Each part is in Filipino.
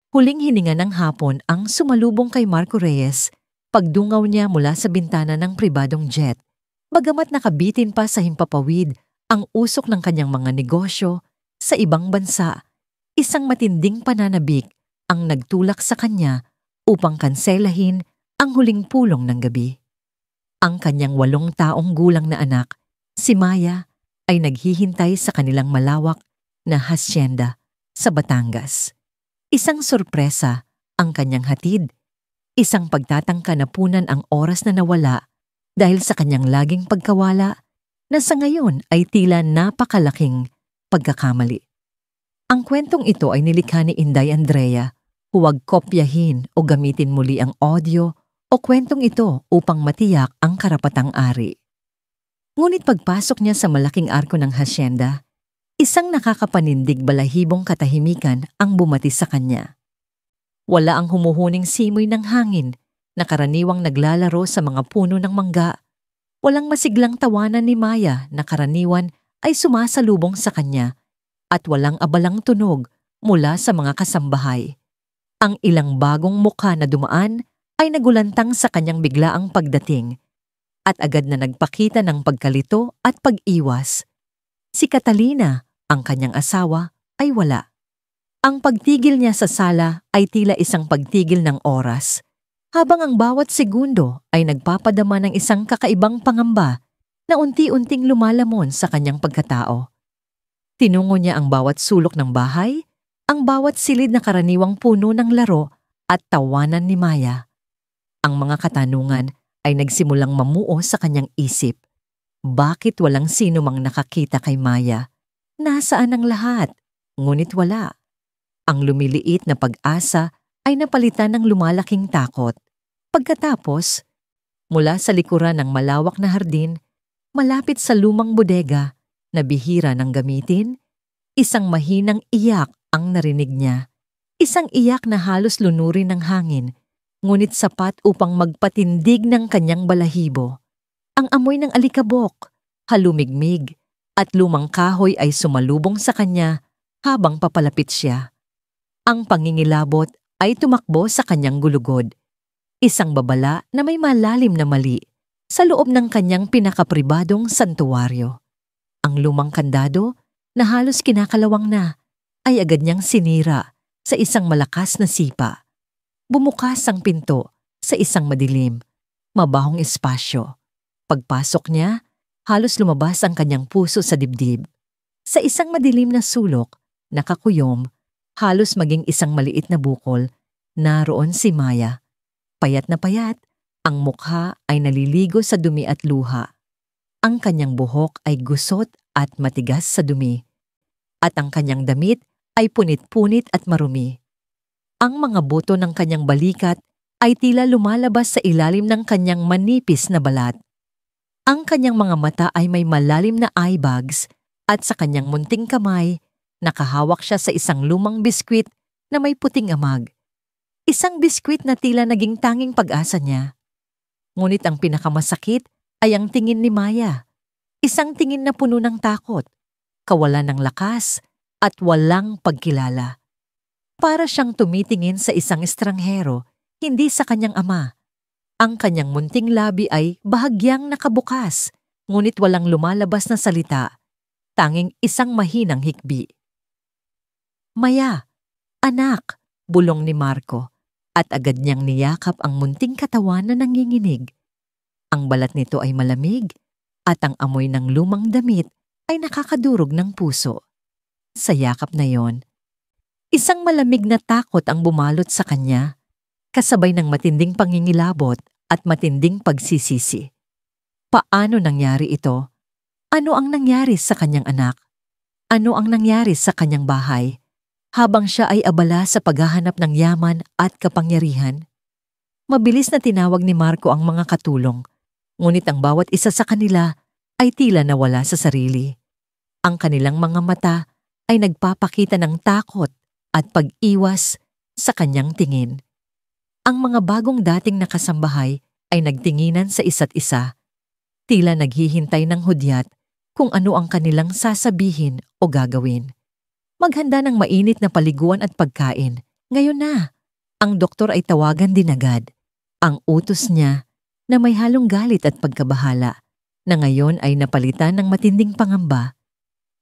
Huling hininga ng hapon ang sumalubong kay Marco Reyes pagdungaw niya mula sa bintana ng pribadong jet. Bagamat nakabitin pa sa himpapawid ang usok ng kanyang mga negosyo sa ibang bansa, isang matinding pananabik ang nagtulak sa kanya upang kanselahin ang huling pulong ng gabi. Ang kanyang 8 taong gulang na anak, si Maya, ay naghihintay sa kanilang malawak na hasyenda sa Batangas. Isang sorpresa ang kanyang hatid, isang pagtatangka-napunan ang oras na nawala dahil sa kanyang laging pagkawala na sa ngayon ay tila napakalaking pagkakamali. Ang kwentong ito ay nilikha ni Inday Andrea. Huwag kopyahin o gamitin muli ang audio o kwentong ito upang matiyak ang karapatang ari. Ngunit pagpasok niya sa malaking arko ng hasyenda, isang nakakapanindig balahibong katahimikan ang bumati sa kanya. Wala ang humuhuning simoy ng hangin na karaniwang naglalaro sa mga puno ng mangga. Walang masiglang tawanan ni Maya na karaniwan ay sumasalubong sa kanya at walang abalang tunog mula sa mga kasambahay. Ang ilang bagong mukha na dumaan ay nagulantang sa kanyang biglaang pagdating at agad na nagpakita ng pagkalito at pag-iwas. Si Catalina, ang kanyang asawa, ay wala. Ang pagtigil niya sa sala ay tila isang pagtigil ng oras, habang ang bawat segundo ay nagpapadama ng isang kakaibang pangamba na unti-unting lumalamon sa kanyang pagkatao. Tinungo niya ang bawat sulok ng bahay, ang bawat silid na karaniwang puno ng laro at tawanan ni Maya. Ang mga katanungan ay nagsimulang mamuo sa kanyang isip. Bakit walang sino mang nakakita kay Maya? Nasaan ang lahat? Ngunit wala. Ang lumiliit na pag-asa ay napalitan ng lumalaking takot. Pagkatapos, mula sa likuran ng malawak na hardin, malapit sa lumang bodega na bihira ng gamitin, isang mahinang iyak ang narinig niya. Isang iyak na halos lunurin ng hangin, ngunit sapat upang magpatindig ng kanyang balahibo. Ang amoy ng alikabok, halumigmig, at lumang kahoy ay sumalubong sa kanya habang papalapit siya. Ang pangingilabot ay tumakbo sa kanyang gulugod. Isang babala na may malalim na mali sa loob ng kanyang pinakapribadong santuwaryo. Ang lumang kandado na halos kinakalawang na ay agad niyang sinira sa isang malakas na sipa. Bumukas ang pinto sa isang madilim, mabahong espasyo. Pagpasok niya, halos lumabas ang kanyang puso sa dibdib. Sa isang madilim na sulok, nakakuyom, halos maging isang maliit na bukol, naroon si Maya. Payat na payat, ang mukha ay naliligo sa dumi at luha. Ang kanyang buhok ay gusot at matigas sa dumi. At ang kanyang damit ay punit-punit at marumi. Ang mga buto ng kanyang balikat ay tila lumalabas sa ilalim ng kanyang manipis na balat. Ang kanyang mga mata ay may malalim na eye bags at sa kanyang munting kamay, nakahawak siya sa isang lumang biskwit na may puting amag. Isang biskwit na tila naging tanging pag-asa niya. Ngunit ang pinakamasakit ay ang tingin ni Maya. Isang tingin na puno ng takot, kawalan ng lakas, at walang pagkilala. Para siyang tumitingin sa isang estranghero, hindi sa kanyang ama. Ang kanyang munting labi ay bahagyang nakabukas, ngunit walang lumalabas na salita, tanging isang mahinang hikbi. Maya, anak, bulong ni Marco, at agad niyang niyakap ang munting katawan na nanginginig. Ang balat nito ay malamig, at ang amoy ng lumang damit ay nakakadurog ng puso. Sa yakap na yon, isang malamig na takot ang bumalot sa kanya, kasabay ng matinding pangingilabot at matinding pagsisisi. Paano nangyari ito? Ano ang nangyari sa kanyang anak? Ano ang nangyari sa kanyang bahay? Habang siya ay abala sa paghahanap ng yaman at kapangyarihan. Mabilis na tinawag ni Marco ang mga katulong, ngunit ang bawat isa sa kanila ay tila nawala sa sarili. Ang kanilang mga mata ay nagpapakita ng takot at pag-iwas sa kanyang tingin. Ang mga bagong dating nakasambahay ay nagtinginan sa isa't isa, tila naghihintay ng hudyat kung ano ang kanilang sasabihin o gagawin. Maghanda ng mainit na paliguan at pagkain, Ngayon na, ang doktor ay tawagan din agad. Ang utos niya na may halong galit at pagkabahala na ngayon ay napalitan ng matinding pangamba.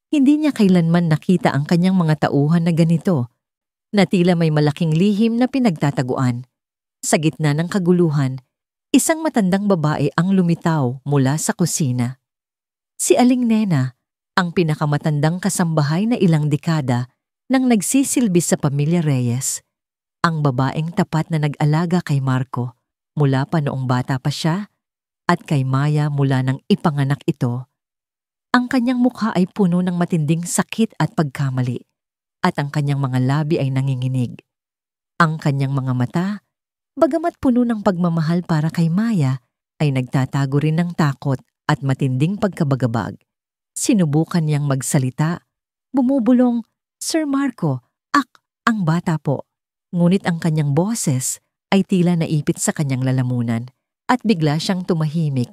Hindi niya kailanman nakita ang kanyang mga tauhan na ganito, na tila may malaking lihim na pinagtataguan. Sa gitna ng kaguluhan, isang matandang babae ang lumitaw mula sa kusina. Si Aling Nena, ang pinakamatandang kasambahay na ilang dekada nang nagsisilbi sa pamilya Reyes. Ang babaeng tapat na nag-alaga kay Marco mula pa noong bata pa siya at kay Maya mula nang ipanganak ito. Ang kanyang mukha ay puno ng matinding sakit at pagkamali at ang kanyang mga labi ay nanginginig. Ang kanyang mga mata, bagamat puno ng pagmamahal para kay Maya, ay nagtatago rin ng takot at matinding pagkabagabag. Sinubukan niyang magsalita, bumubulong, "Sir Marco, ang bata po." Ngunit ang kanyang boses ay tila naipit sa kanyang lalamunan at bigla siyang tumahimik.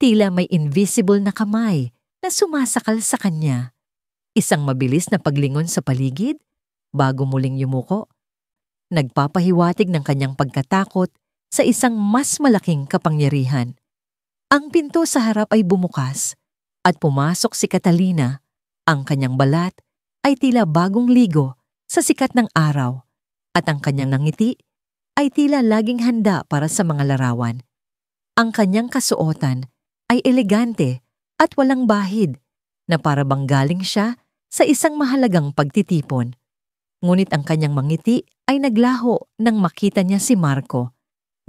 Tila may invisible na kamay na sumasakal sa kanya. Isang mabilis na paglingon sa paligid bago muling yumuko. Nagpapahiwatig ng kanyang pagkatakot sa isang mas malaking kapangyarihan. Ang pinto sa harap ay bumukas at pumasok si Catalina. Ang kanyang balat ay tila bagong ligo sa sikat ng araw at ang kanyang ngiti ay tila laging handa para sa mga larawan. Ang kanyang kasuotan ay elegante at walang bahid na para bang galing siya sa isang mahalagang pagtitipon. Ngunit ang kanyang mangiti ay naglaho nang makita niya si Marco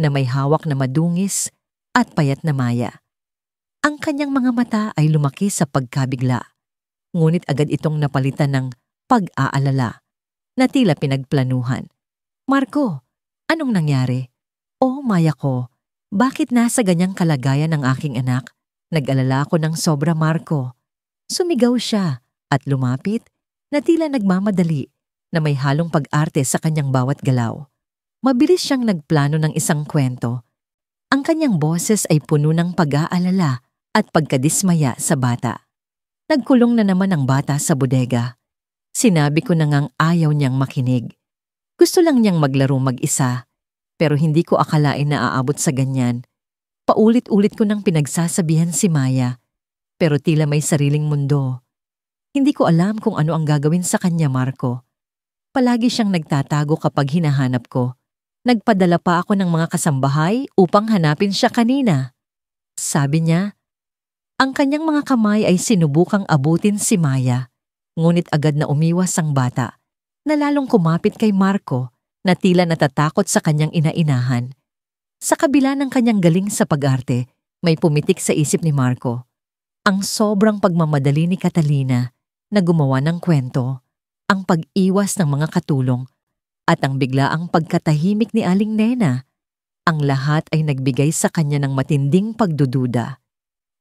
na may hawak na madungis at payat na Maya. Ang kanyang mga mata ay lumaki sa pagkabigla, ngunit agad itong napalitan ng pag-aalala na tila pinagplanuhan. "Marco, anong nangyari? Oh, Maya ko, bakit nasa ganyang kalagayan ng aking anak?" Nag-alala ako ng sobra, Marco. Sumigaw siya at lumapit na tila nagmamadali na may halong pag-arte sa kanyang bawat galaw. Mabilis siyang nagplano ng isang kwento. Ang kanyang boses ay puno ng pag-aalala at pagkadismaya sa bata. Nagkulong na naman ang bata sa bodega. Sinabi ko na ngang ayaw niyang makinig. Gusto lang niyang maglaro mag-isa, pero hindi ko akalain na aabot sa ganyan. Paulit-ulit ko nang pinagsasabihan si Maya, pero tila may sariling mundo. Hindi ko alam kung ano ang gagawin sa kanya, Marco. Palagi siyang nagtatago kapag hinahanap ko. Nagpadala pa ako ng mga kasambahay upang hanapin siya kanina. Sabi niya, ang kanyang mga kamay ay sinubukang abutin si Maya, ngunit agad na umiwas ang bata, na lalong kumapit kay Marco na tila natatakot sa kanyang inainahan. Sa kabila ng kanyang galing sa pag-arte, may pumitik sa isip ni Marco. Ang sobrang pagmamadali ni Catalina na gumawa ng kwento, ang pag-iwas ng mga katulong, at ang biglaang pagkatahimik ni Aling Nena. Ang lahat ay nagbigay sa kanya ng matinding pagdududa.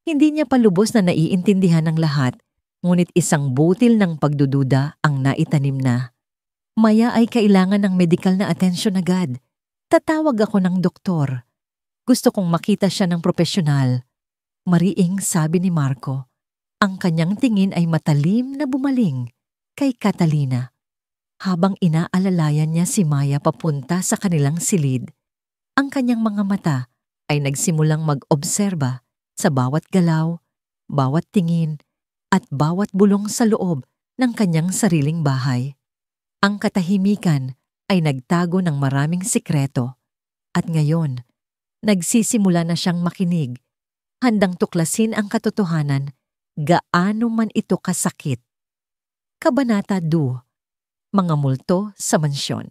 Hindi niya palubos na naiintindihan ng lahat, ngunit isang butil ng pagdududa ang naitanim na. Maya ay kailangan ng medikal na atensyon agad. Tatawag ako ng doktor. Gusto kong makita siya ng propesyonal. Mariing sabi ni Marco. Ang kanyang tingin ay matalim na bumaling kay Catalina. Habang inaalalayan niya si Maya papunta sa kanilang silid, ang kanyang mga mata ay nagsimulang mag-obserba sa bawat galaw, bawat tingin, at bawat bulong sa loob ng kanyang sariling bahay. Ang katahimikan ay nagtago ng maraming sikreto at ngayon, nagsisimula na siyang makinig, handang tuklasin ang katotohanan, gaano man ito kasakit. Kabanata 2. Mga multo sa mansyon.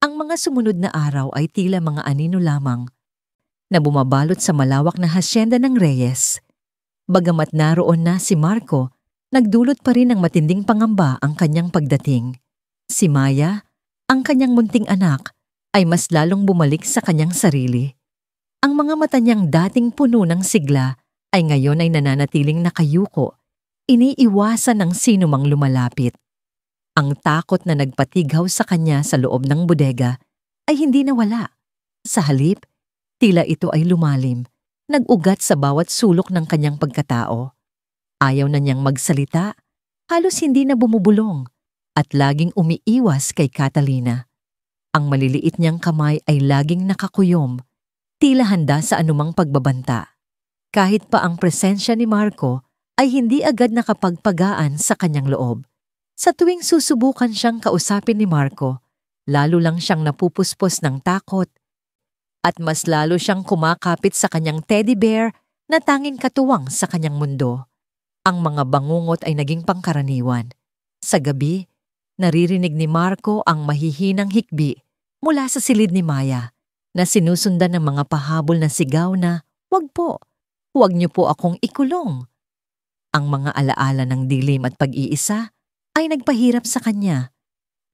Ang mga sumunod na araw ay tila mga anino lamang na bumabalot sa malawak na hasyenda ng Reyes. Bagamat naroon na si Marco, nagdulot pa rin ng matinding pangamba ang kanyang pagdating. Si Maya, ang kanyang munting anak, ay mas lalong bumalik sa kanyang sarili. Ang mga mata niyang dating puno ng sigla ay ngayon ay nananatiling nakayuko, iniiwasan ng sino mang lumalapit. Ang takot na nagpatighaw sa kanya sa loob ng bodega ay hindi nawala. Sa halip, tila ito ay lumalim, nag-ugat sa bawat sulok ng kanyang pagkatao. Ayaw na niyang magsalita, halos hindi na bumubulong, at laging umiiwas kay Catalina. Ang maliliit niyang kamay ay laging nakakuyom, tila handa sa anumang pagbabanta. Kahit pa ang presensya ni Marco ay hindi agad nakapagpagaan sa kanyang loob. Sa tuwing susubukan siyang kausapin ni Marco, lalo lang siyang napupuspos ng takot at mas lalo siyang kumakapit sa kanyang teddy bear na tanging katuwang sa kanyang mundo. Ang mga bangungot ay naging pangkaraniwan. Sa gabi, naririnig ni Marco ang mahihinang hikbi mula sa silid ni Maya na sinusundan ng mga pahabol na sigaw na, "Wag po, wag niyo po akong ikulong." Ang mga alaala ng dilim at pag-iisa ay nagpahirap sa kanya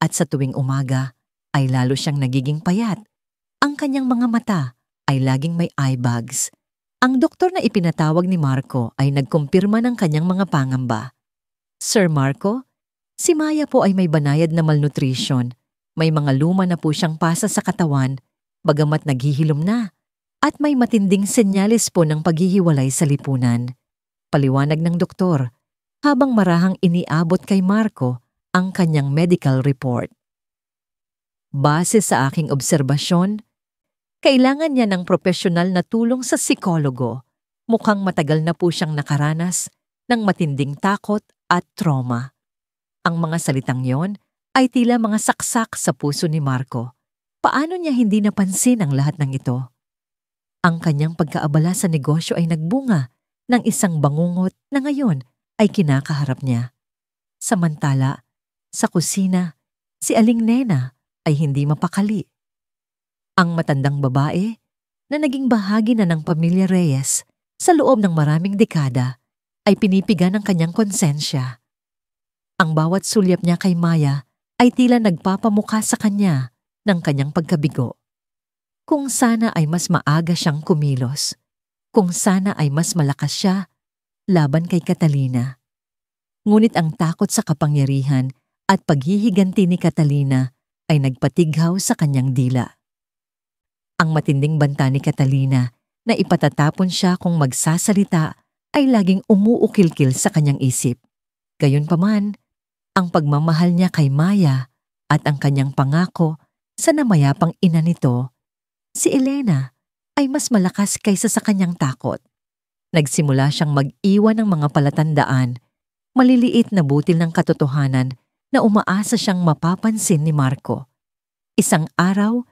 at sa tuwing umaga ay lalo siyang nagiging payat. Ang kanyang mga mata ay laging may eye bags. Ang doktor na ipinatawag ni Marco ay nagkumpirma ng kanyang mga pangamba. "Sir Marco, si Maya po ay may banayad na malnutrition. May mga luma na po siyang pasa sa katawan, bagamat naghihilom na, at may matinding senyales po ng paghihiwalay sa lipunan." Paliwanag ng doktor, habang marahang iniabot kay Marco ang kanyang medical report. "Base sa aking obserbasyon, kailangan niya ng propesyonal na tulong sa psikologo. Mukhang matagal na po siyang nakaranas ng matinding takot at trauma." Ang mga salitang yon ay tila mga saksak sa puso ni Marco. Paano niya hindi napansin ang lahat ng ito? Ang kanyang pagkaabala sa negosyo ay nagbunga ng isang bangungot na ngayon ay kinakaharap niya. Samantala, sa kusina, si Aling Nena ay hindi mapakali. Ang matandang babae na naging bahagi na ng pamilya Reyes sa loob ng maraming dekada ay pinipiga ng kanyang konsensya. Ang bawat sulyap niya kay Maya ay tila nagpapamukha sa kanya ng kanyang pagkabigo. Kung sana ay mas maaga siyang kumilos. Kung sana ay mas malakas siya laban kay Catalina. Ngunit ang takot sa kapangyarihan at paghihiganti ni Catalina ay nagpatighaw sa kanyang dila. Ang matinding banta ni Catalina na ipatatapon siya kung magsasalita ay laging umuukilkil sa kanyang isip. Gayunpaman, ang pagmamahal niya kay Maya at ang kanyang pangako sa namayapang ina nito, si Elena, ay mas malakas kaysa sa kanyang takot. Nagsimula siyang mag-iwan ng mga palatandaan, maliliit na butil ng katotohanan na umaasa siyang mapapansin ni Marco. Isang araw,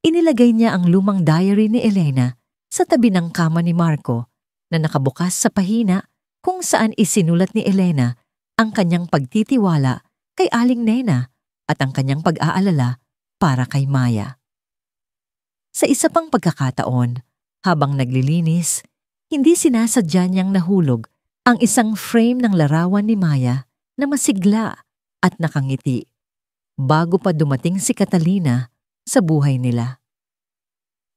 inilagay niya ang lumang diary ni Elena sa tabi ng kama ni Marco na nakabukas sa pahina kung saan isinulat ni Elena ang kanyang pagtitiwala kay Aling Nena at ang kanyang pag-aalala para kay Maya. Sa isa pang pagkakataon, habang naglilinis, hindi sinasadya niyang nahulog ang isang frame ng larawan ni Maya na masigla at nakangiti bago pa dumating si Catalina sa buhay nila.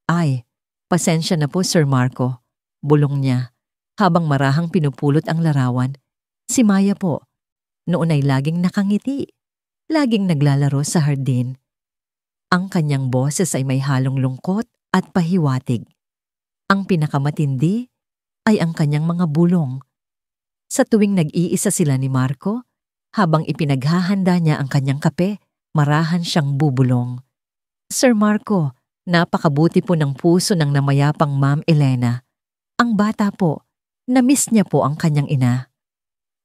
"Ay, pasensya na po Sir Marco," bulong niya habang marahang pinupulot ang larawan. "Si Maya po, noon ay laging nakangiti, laging naglalaro sa hardin." Ang kanyang boses ay may halong lungkot at pahiwatig. Ang pinakamatindi ay ang kanyang mga bulong. Sa tuwing nag-iisa sila ni Marco, habang ipinaghahanda niya ang kanyang kape, marahan siyang bubulong. "Sir Marco, napakabuti po ng puso ng namayapang Ma'am Elena. Ang bata po, na-miss niya po ang kanyang ina.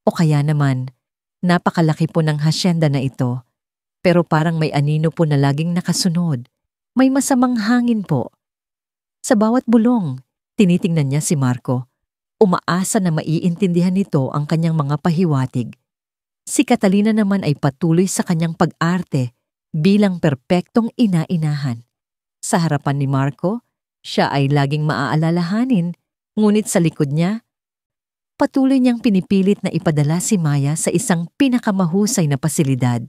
O kaya naman, napakalaki po ng hasyenda na ito. Pero parang may anino po na laging nakasunod. May masamang hangin po." Sa bawat bulong, tinitingnan niya si Marco. Umaasa na maiintindihan nito ang kanyang mga pahiwatig. Si Catalina naman ay patuloy sa kanyang pag-arte bilang perpektong ina-inahan. Sa harapan ni Marco, siya ay laging maaalalahanin, ngunit sa likod niya, patuloy niyang pinipilit na ipadala si Maya sa isang pinakamahusay na pasilidad.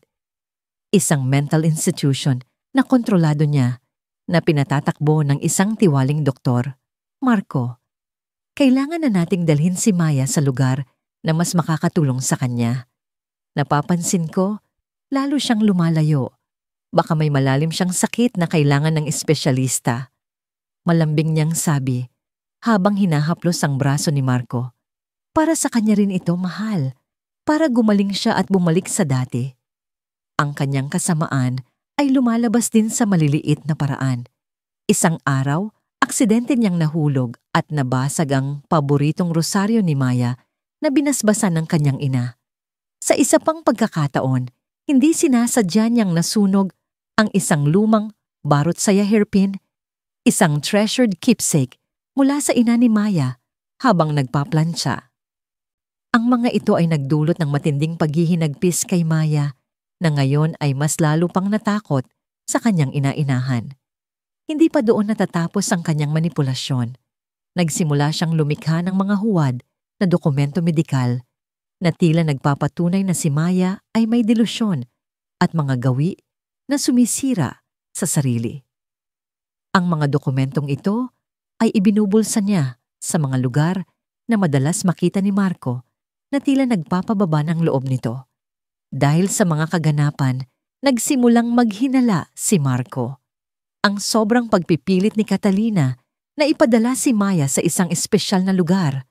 Isang mental institution na kontrolado niya, na pinatatakbo ng isang tiwaling doktor. "Marco, kailangan na nating dalhin si Maya sa lugar na mas makakatulong sa kanya. Napapansin ko, lalo siyang lumalayo. Baka may malalim siyang sakit na kailangan ng espesyalista." Malambing niyang sabi, habang hinahaplos ang braso ni Marco. Para sa kanya rin ito mahal, para gumaling siya at bumalik sa dati. Ang kanyang kasamaan ay lumalabas din sa maliliit na paraan. Isang araw, aksidente niyang nahulog at nabasag ang paboritong rosaryo ni Maya na binasbasan ng kanyang ina. Sa isa pang pagkakataon, hindi sinasadya niyang nasunog ang isang lumang barot saya hairpin, isang treasured keepsake mula sa ina ni Maya habang nagpaplantsa. Ang mga ito ay nagdulot ng matinding paghihinagpis kay Maya na ngayon ay mas lalo pang natakot sa kanyang ina-inahan. Hindi pa doon natatapos ang kanyang manipulasyon. Nagsimula siyang lumikha ng mga huwad na dokumento medikal na tila nagpapatunay na si Maya ay may delusyon at mga gawi na sumisira sa sarili. Ang mga dokumentong ito ay ibinubulsa niya sa mga lugar na madalas makita ni Marco na tila nagpapababa ng loob nito. Dahil sa mga kaganapan, nagsimulang maghinala si Marco. Ang sobrang pagpipilit ni Catalina na ipadala si Maya sa isang espesyal na lugar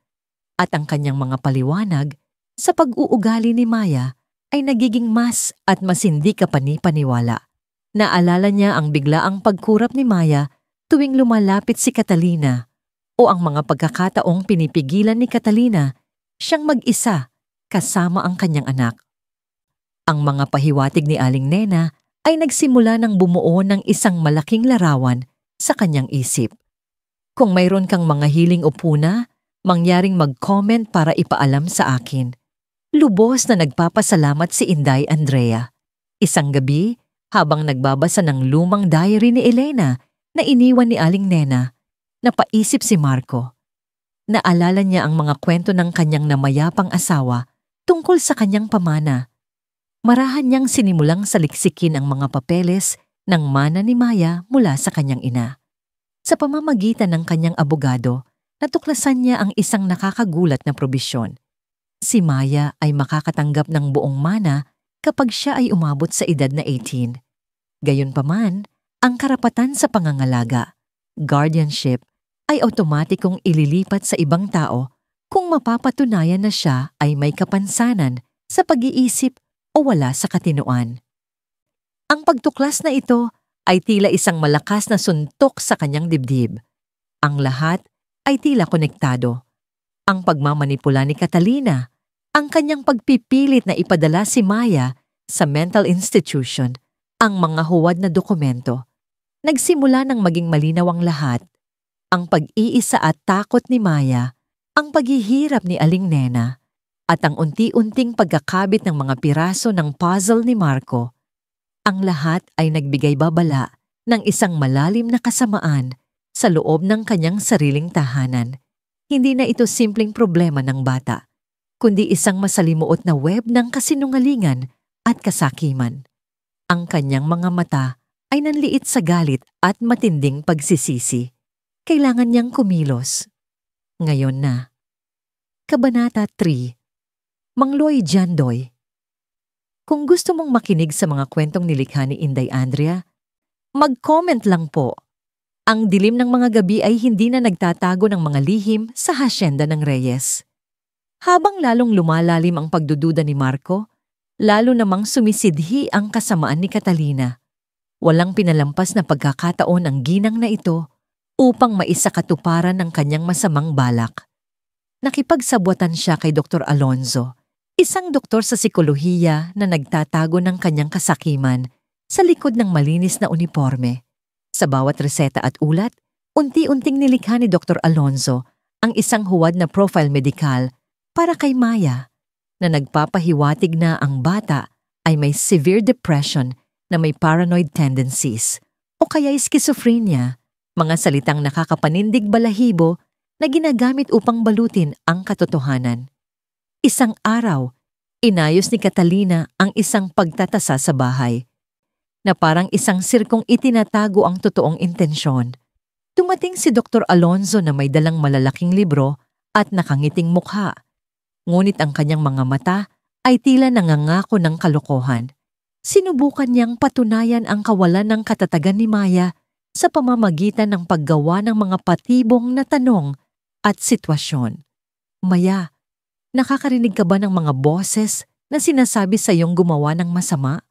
at ang kanyang mga paliwanag sa pag-uugali ni Maya ay nagiging mas at mas hindi kapani-paniwala. Naalala niya ang biglaang pagkurap ni Maya tuwing lumalapit si Catalina o ang mga pagkakataong pinipigilan ni Catalina siyang mag-isa kasama ang kanyang anak. Ang mga pahiwatig ni Aling Nena ay nagsimula ng bumuo ng isang malaking larawan sa kanyang isip. Kung mayroon kang mga hiling o puna, mangyaring mag-comment para ipaalam sa akin. Lubos na nagpapasalamat si Inday Andrea. Isang gabi, habang nagbabasa ng lumang diary ni Elena na iniwan ni Aling Nena, napaisip si Marco. Naalala niya ang mga kwento ng kanyang namayapang asawa tungkol sa kanyang pamana. Marahan niyang sinimulang saliksikin ang mga papeles ng mana ni Maya mula sa kanyang ina. Sa pamamagitan ng kanyang abogado, natuklasan niya ang isang nakakagulat na probisyon. Si Maya ay makakatanggap ng buong mana kapag siya ay umabot sa edad na 18. Gayunpaman, ang karapatan sa pangangalaga, guardianship, ay otomatikong ililipat sa ibang tao kung mapapatunayan na siya ay may kapansanan sa pag-iisip o wala sa katinoan. Ang pagtuklas na ito ay tila isang malakas na suntok sa kanyang dibdib. Ang lahat ay tila konektado. Ang pagmamanipula ni Catalina, ang kanyang pagpipilit na ipadala si Maya sa mental institution, ang mga huwad na dokumento. Nagsimula ng maging malinaw ang lahat. Ang pag-iisa at takot ni Maya, ang paghihirap ni Aling Nena, at ang unti-unting pagkakabit ng mga piraso ng puzzle ni Marco. Ang lahat ay nagbigay babala ng isang malalim na kasamaan sa loob ng kanyang sariling tahanan. Hindi na ito simpleng problema ng bata, kundi isang masalimuot na web ng kasinungalingan at kasakiman. Ang kanyang mga mata ay nanliit sa galit at matinding pagsisisi. Kailangan niyang kumilos. Ngayon na. Kabanata 3. Mangloy Jandoy. Kung gusto mong makinig sa mga kwentong nilikha ni Inday Andrea, mag-comment lang po. Ang dilim ng mga gabi ay hindi na nagtatago ng mga lihim sa hasyenda ng Reyes. Habang lalong lumalalim ang pagdududa ni Marco, lalo namang sumisidhi ang kasamaan ni Catalina. Walang pinalampas na pagkakataon ang ginang na ito upang maisakatuparan ng kanyang masamang balak. Nakipagsabwatan siya kay Dr. Alonzo, isang doktor sa psikolohiya na nagtatago ng kanyang kasakiman sa likod ng malinis na uniforme. Sa bawat reseta at ulat, unti-unting nilikha ni Dr. Alonzo ang isang huwad na profile medikal para kay Maya na nagpapahiwatig na ang bata ay may severe depression na may paranoid tendencies o kaya schizophrenia, mga salitang nakakapanindig balahibo na ginagamit upang balutin ang katotohanan. Isang araw, inayos ni Catalina ang isang pagtatasa sa bahay na parang isang sirkong itinatago ang totoong intensyon. Dumating si Dr. Alonzo na may dalang malalaking libro at nakangiting mukha. Ngunit ang kanyang mga mata ay tila nangangako ng kalokohan. Sinubukan niyang patunayan ang kawalan ng katatagan ni Maya sa pamamagitan ng paggawa ng mga patibong na tanong at sitwasyon. Maya, nakakarinig ka ba ng mga boses na sinasabi sa iyong gumawa ng masama?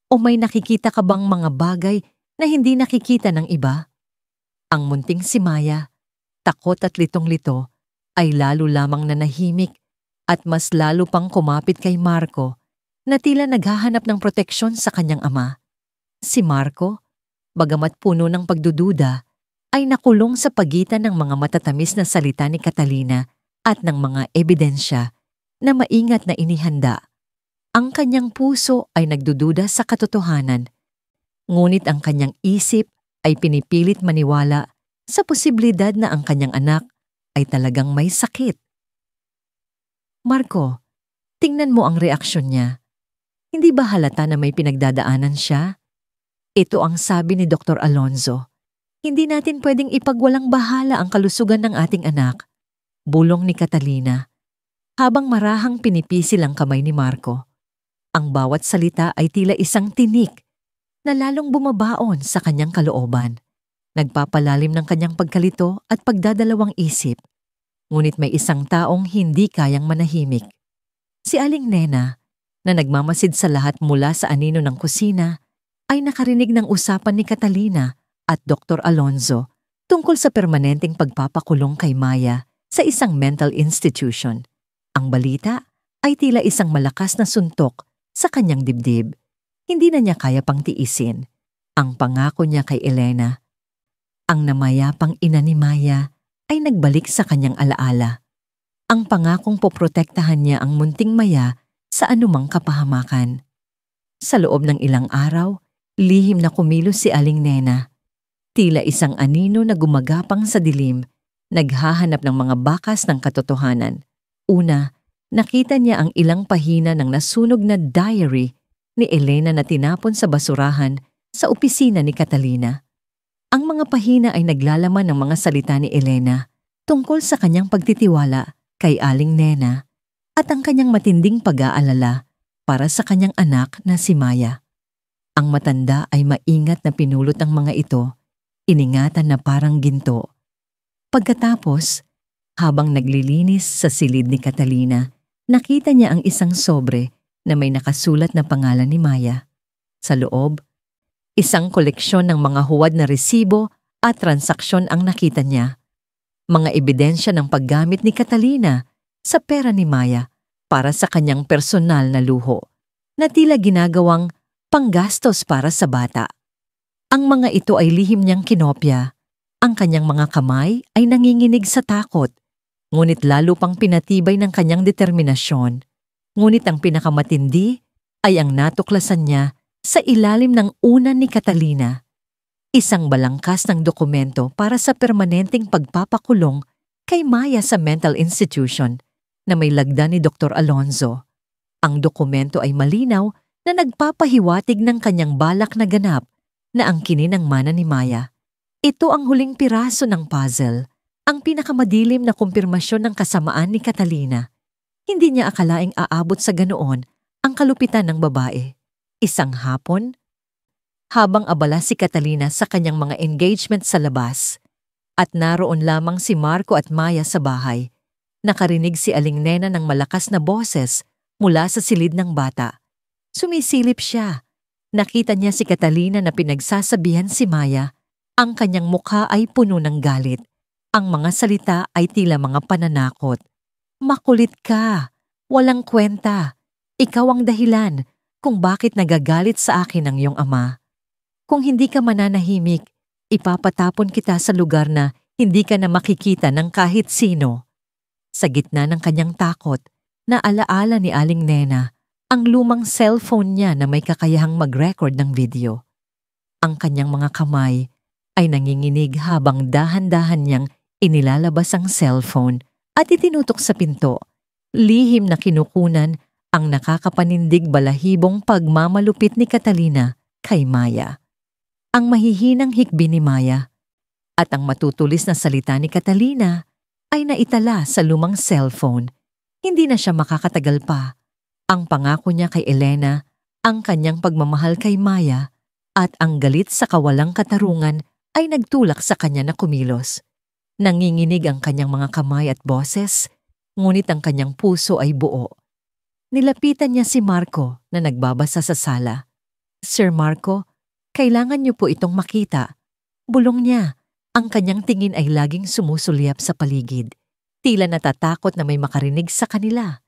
O may nakikita ka bang mga bagay na hindi nakikita ng iba? Ang munting si Maya, takot at litong-lito, ay lalo lamang nanahimik at mas lalo pang kumapit kay Marco na tila naghahanap ng proteksyon sa kanyang ama. Si Marco, bagamat puno ng pagdududa, ay nakulong sa pagitan ng mga matatamis na salita ni Catalina at ng mga ebidensya na maingat na inihanda. Ang kanyang puso ay nagdududa sa katotohanan, ngunit ang kanyang isip ay pinipilit maniwala sa posibilidad na ang kanyang anak ay talagang may sakit. Marco, tingnan mo ang reaksyon niya. Hindi ba halata na may pinagdadaanan siya? Ito ang sabi ni Dr. Alonzo. Hindi natin pwedeng ipagwalang bahala ang kalusugan ng ating anak. Bulong ni Catalina, habang marahang pinipisil ang kamay ni Marco. Ang bawat salita ay tila isang tinik na lalong bumabaon sa kanyang kalooban. Nagpapalalim ng kanyang pagkalito at pagdadalawang isip. Ngunit may isang taong hindi kayang manahimik. Si Aling Nena, na nagmamasid sa lahat mula sa anino ng kusina, ay nakarinig ng usapan ni Catalina at Dr. Alonzo tungkol sa permanenteng pagpapakulong kay Maya sa isang mental institution. Ang balita ay tila isang malakas na suntok sa kanyang dibdib. Hindi na niya kaya pang tiisin ang pangako niya kay Elena. Ang namayapang ina ni Maya ay nagbalik sa kanyang alaala. Ang pangakong poprotektahan niya ang munting Maya sa anumang kapahamakan. Sa loob ng ilang araw, lihim na kumilos si Aling Nena. Tila isang anino na gumagapang sa dilim, naghahanap ng mga bakas ng katotohanan. Una, nakita niya ang ilang pahina ng nasunog na diary ni Elena na tinapon sa basurahan sa opisina ni Catalina. Ang mga pahina ay naglalaman ng mga salita ni Elena tungkol sa kanyang pagtitiwala kay Aling Nena at ang kanyang matinding pag-aalala para sa kanyang anak na si Maya. Ang matanda ay maingat na pinulot ang mga ito, iningatan na parang ginto. Pagkatapos, habang naglilinis sa silid ni Catalina, nakita niya ang isang sobre na may nakasulat na pangalan ni Maya. Sa loob, isang koleksyon ng mga huwad na resibo at transaksyon ang nakita niya. Mga ebidensya ng paggamit ni Catalina sa pera ni Maya para sa kanyang personal na luho na tila ginagawang panggastos para sa bata. Ang mga ito ay lihim niyang kinopya. Ang kanyang mga kamay ay nanginginig sa takot, ngunit lalo pang pinatibay ng kanyang determinasyon. Ngunit ang pinakamatindi ay ang natuklasan niya sa ilalim ng unan ni Catalina. Isang balangkas ng dokumento para sa permanenteng pagpapakulong kay Maya sa mental institution na may lagda ni Dr. Alonzo. Ang dokumento ay malinaw na nagpapahiwatig ng kanyang balak na ganap na ang kininangmana ni Maya. Ito ang huling piraso ng puzzle, ang pinakamadilim na kumpirmasyon ng kasamaan ni Catalina. Hindi niya akalaing aabot sa ganoon ang kalupitan ng babae. Isang hapon, habang abala si Catalina sa kanyang mga engagement sa labas, at naroon lamang si Marco at Maya sa bahay, nakarinig si Aling Nena ng malakas na boses mula sa silid ng bata. Sumisilip siya. Nakita niya si Catalina na pinagsasabihan si Maya. Ang kanyang mukha ay puno ng galit. Ang mga salita ay tila mga pananakot. Makulit ka. Walang kwenta. Ikaw ang dahilan kung bakit nagagalit sa akin ang iyong ama. Kung hindi ka mananahimik, ipapatapon kita sa lugar na hindi ka na makikita ng kahit sino. Sa gitna ng kanyang takot, naalaala ni Aling Nena ang lumang cellphone niya na may kakayahang mag-record ng video. Ang kanyang mga kamay ay nanginginig habang dahan-dahan niyang inilalabas ang cellphone at itinutok sa pinto. Lihim na kinukunan ang nakakapanindig balahibong pagmamalupit ni Catalina kay Maya. Ang mahihinang hikbi ni Maya at ang matutulis na salita ni Catalina ay naitala sa lumang cellphone. Hindi na siya makakatagal pa. Ang pangako niya kay Elena, ang kanyang pagmamahal kay Maya at ang galit sa kawalang katarungan ay nagtulak sa kanya na kumilos. Nanginginig ang kanyang mga kamay at boses, ngunit ang kanyang puso ay buo. Nilapitan niya si Marco na nagbabasa sa sala. Sir Marco, kailangan niyo po itong makita. Bulong niya. Ang kanyang tingin ay laging sumusulyap sa paligid. Tila natatakot na may makarinig sa kanila.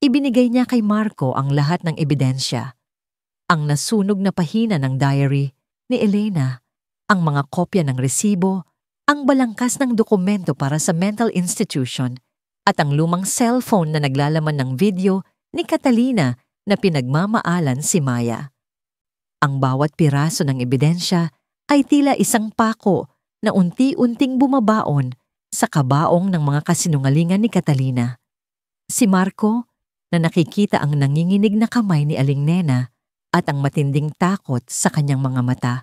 Ibinigay niya kay Marco ang lahat ng ebidensya. Ang nasunog na pahina ng diary ni Elena, ang mga kopya ng resibo, ang balangkas ng dokumento para sa mental institution, at ang lumang cellphone na naglalaman ng video ni Catalina na pinagmamaalan si Maya. Ang bawat piraso ng ebidensya ay tila isang pako na unti-unting bumabaon sa kabaong ng mga kasinungalingan ni Catalina. Si Marco, na nakikita ang nanginginig na kamay ni Aling Nena at ang matinding takot sa kanyang mga mata,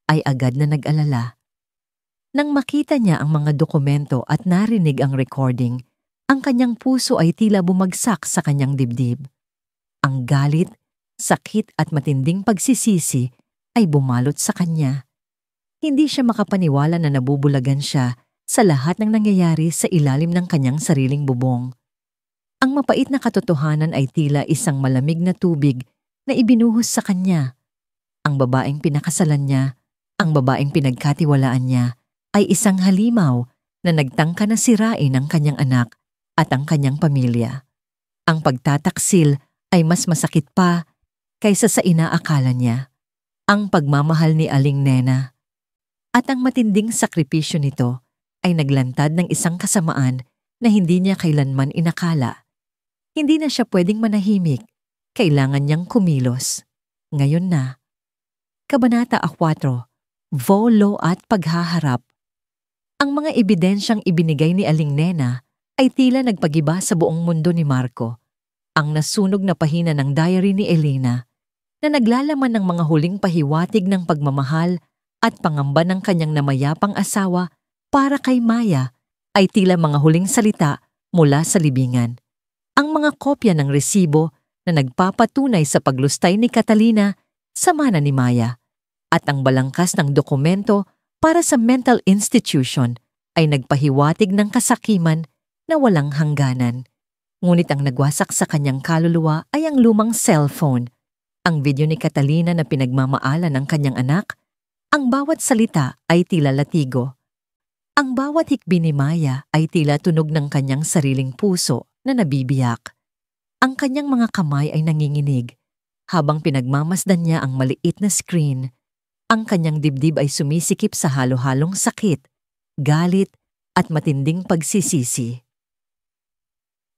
ay agad na nag-alala. Nang makita niya ang mga dokumento at narinig ang recording, ang kanyang puso ay tila bumagsak sa kanyang dibdib. Ang galit, sakit at matinding pagsisisi ay bumalot sa kanya. Hindi siya makapaniwala na nabubulagan siya sa lahat ng nangyayari sa ilalim ng kanyang sariling bubong. Ang mapait na katotohanan ay tila isang malamig na tubig na ibinuhos sa kanya. Ang babaeng pinakasalan niya, ang babaeng pinagkatiwalaan niya, ay isang halimaw na nagtangka na sirain ang kanyang anak at ang kanyang pamilya. Ang pagtataksil ay mas masakit pa kaysa sa inaakala niya. Ang pagmamahal ni Aling Nena at ang matinding sakripisyo nito ay naglantad ng isang kasamaan na hindi niya kailanman inakala. Hindi na siya pwedeng manahimik. Kailangan niyang kumilos. Ngayon na. Kabanata 4. Volo at paghaharap. Ang mga ebidensyang ibinigay ni Aling Nena ay tila nagpagiba sa buong mundo ni Marco. Ang nasunog na pahina ng diary ni Elena na naglalaman ng mga huling pahiwatig ng pagmamahal at pangamba ng kanyang namayapang asawa para kay Maya ay tila mga huling salita mula sa libingan. Ang mga kopya ng resibo na nagpapatunay sa paglustay ni Catalina sa mana ni Maya at ang balangkas ng dokumento para sa mental institution ay nagpahiwatig ng kasakiman na walang hangganan. Ngunit ang nagwasak sa kanyang kaluluwa ay ang lumang cellphone, ang video ni Catalina na pinagmamaalan ng kanyang anak. Ang bawat salita ay tila latigo. Ang bawat hikbi ni Maya ay tila tunog ng kanyang sariling puso na nabibiyak. Ang kanyang mga kamay ay nanginginig. Habang pinagmamasdan niya ang maliit na screen, ang kanyang dibdib ay sumisikip sa halo-halong sakit, galit, at matinding pagsisisi.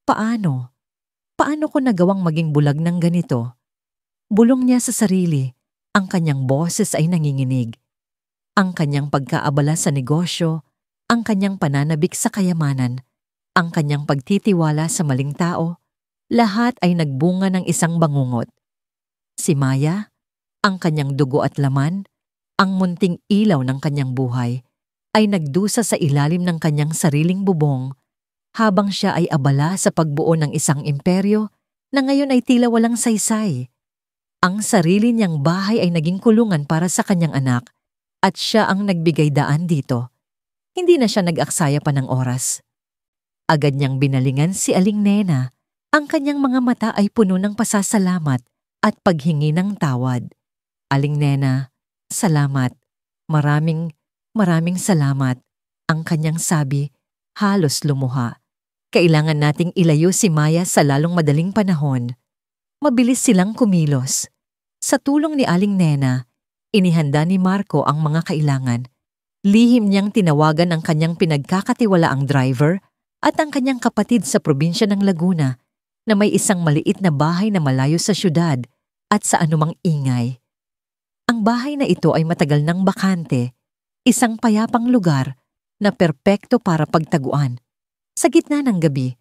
Paano? Paano ko nagawang maging bulag ng ganito? Bulong niya sa sarili, ang kanyang boses ay nanginginig. Ang kanyang pagkaabala sa negosyo, ang kanyang pananabik sa kayamanan, ang kanyang pagtitiwala sa maling tao, lahat ay nagbunga ng isang bangungot. Si Maya, ang kanyang dugo at laman, ang munting ilaw ng kanyang buhay, ay nagdusa sa ilalim ng kanyang sariling bubong habang siya ay abala sa pagbuo ng isang imperyo na ngayon ay tila walang saysay. Ang sarili niyang bahay ay naging kulungan para sa kanyang anak at siya ang nagbigay daan dito. Hindi na siya nag-aksaya pa ng oras. Agad niyang binalingan si Aling Nena. Ang kanyang mga mata ay puno ng pasasalamat at paghingi ng tawad. Aling Nena, salamat. Maraming salamat. Ang kanyang sabi, halos lumuha. Kailangan nating ilayo si Maya sa lalong madaling panahon. Mabilis silang kumilos. Sa tulong ni Aling Nena, inihanda ni Marco ang mga kailangan. Lihim niyang tinawagan ang kanyang pinagkakatiwalaang driver at ang kanyang kapatid sa probinsya ng Laguna na may isang maliit na bahay na malayo sa syudad at sa anumang ingay. Ang bahay na ito ay matagal nang bakante, isang payapang lugar na perpekto para pagtaguan. Sa gitna ng gabi,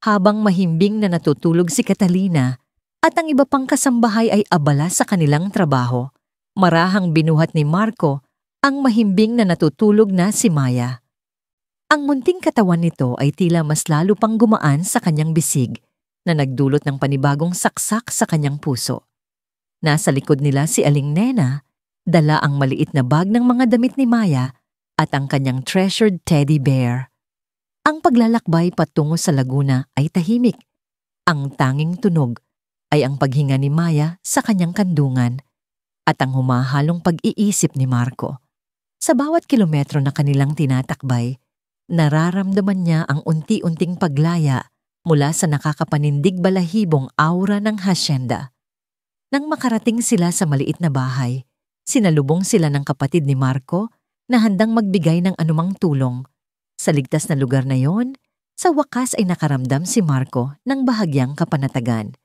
habang mahimbing na natutulog si Catalina at ang iba pang kasambahay ay abala sa kanilang trabaho, marahang binuhat ni Marco ang mahimbing na natutulog na si Maya. Ang munting katawan nito ay tila mas lalo pang gumaan sa kanyang bisig na nagdulot ng panibagong saksak sa kanyang puso. Nasa likod nila si Aling Nena, dala ang maliit na bag ng mga damit ni Maya at ang kanyang treasured teddy bear. Ang paglalakbay patungo sa Laguna ay tahimik. Ang tanging tunog ay ang paghinga ni Maya sa kanyang kandungan. at ang humahalong pag-iisip ni Marco. Sa bawat kilometro na kanilang tinatakbay, nararamdaman niya ang unti-unting paglaya mula sa nakakapanindig balahibong aura ng hasyenda. Nang makarating sila sa maliit na bahay, sinalubong sila ng kapatid ni Marco na handang magbigay ng anumang tulong. Sa ligtas na lugar na yon, sa wakas ay nakaramdam si Marco ng bahagyang kapanatagan.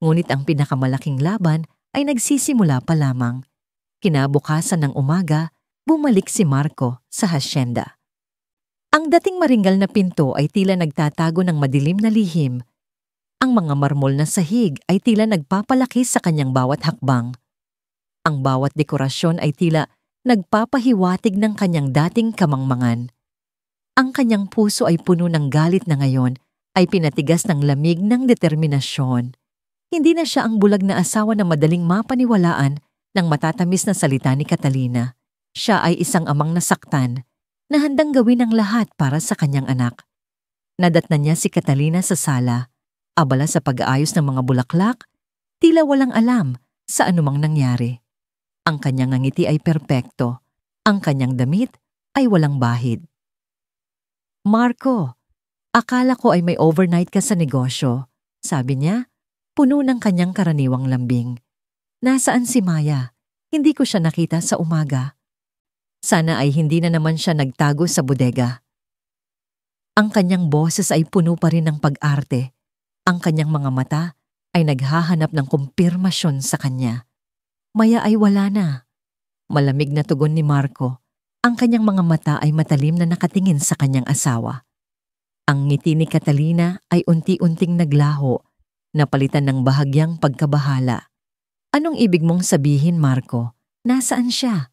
Ngunit ang pinakamalaking laban ay nagsisimula pa lamang. Kinabukasan ng umaga, bumalik si Marco sa hasyenda. Ang dating maringgal na pinto ay tila nagtatago ng madilim na lihim. Ang mga marmol na sahig ay tila nagpapalaki sa kanyang bawat hakbang. Ang bawat dekorasyon ay tila nagpapahiwatig ng kanyang dating kamangmangan. Ang kanyang puso ay puno ng galit na ngayon ay pinatigas ng lamig ng determinasyon. Hindi na siya ang bulag na asawa na madaling mapaniwalaan ng matatamis na salita ni Catalina. Siya ay isang amang nasaktan na handang gawin ang lahat para sa kanyang anak. Nadatnan niya si Catalina sa sala, abala sa pag-aayos ng mga bulaklak, tila walang alam sa anumang nangyari. Ang kanyang ngiti ay perpekto, ang kanyang damit ay walang bahid. "Marco, akala ko ay may overnight ka sa negosyo," sabi niya, puno ng kanyang karaniwang lambing. "Nasaan si Maya? Hindi ko siya nakita sa umaga." Sana ay hindi na naman siya nagtago sa bodega. Ang kanyang boses ay puno pa rin ng pag-arte. Ang kanyang mga mata ay naghahanap ng kumpirmasyon sa kanya. "Maya ay wala na." Malamig na tugon ni Marco. Ang kanyang mga mata ay matalim na nakatingin sa kanyang asawa. Ang ngiti ni Catalina ay unti-unting naglaho, napalitan ng bahagyang pagkabahala. "Anong ibig mong sabihin, Marco? Nasaan siya?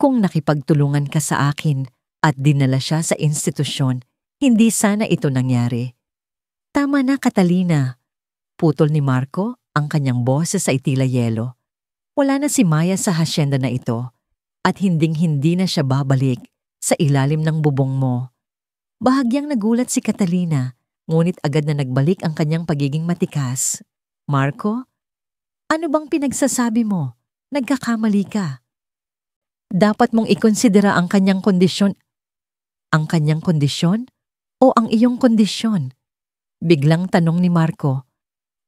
Kung nakipagtulungan ka sa akin at dinala siya sa institusyon, hindi sana ito nangyari." "Tama na, Catalina." Putol ni Marco, ang kanyang boses ay tila yelo. Wala na si Maya sa hasyenda na ito at hinding-hindi na siya babalik sa ilalim ng bubong mo. Bahagyang nagulat si Catalina, ngunit agad na nagbalik ang kanyang pagiging matikas. "Marco, ano bang pinagsasabi mo? Nagkakamali ka. Dapat mong ikonsidera ang kanyang kondisyon." "Ang kanyang kondisyon o ang iyong kondisyon?" Biglang tanong ni Marco.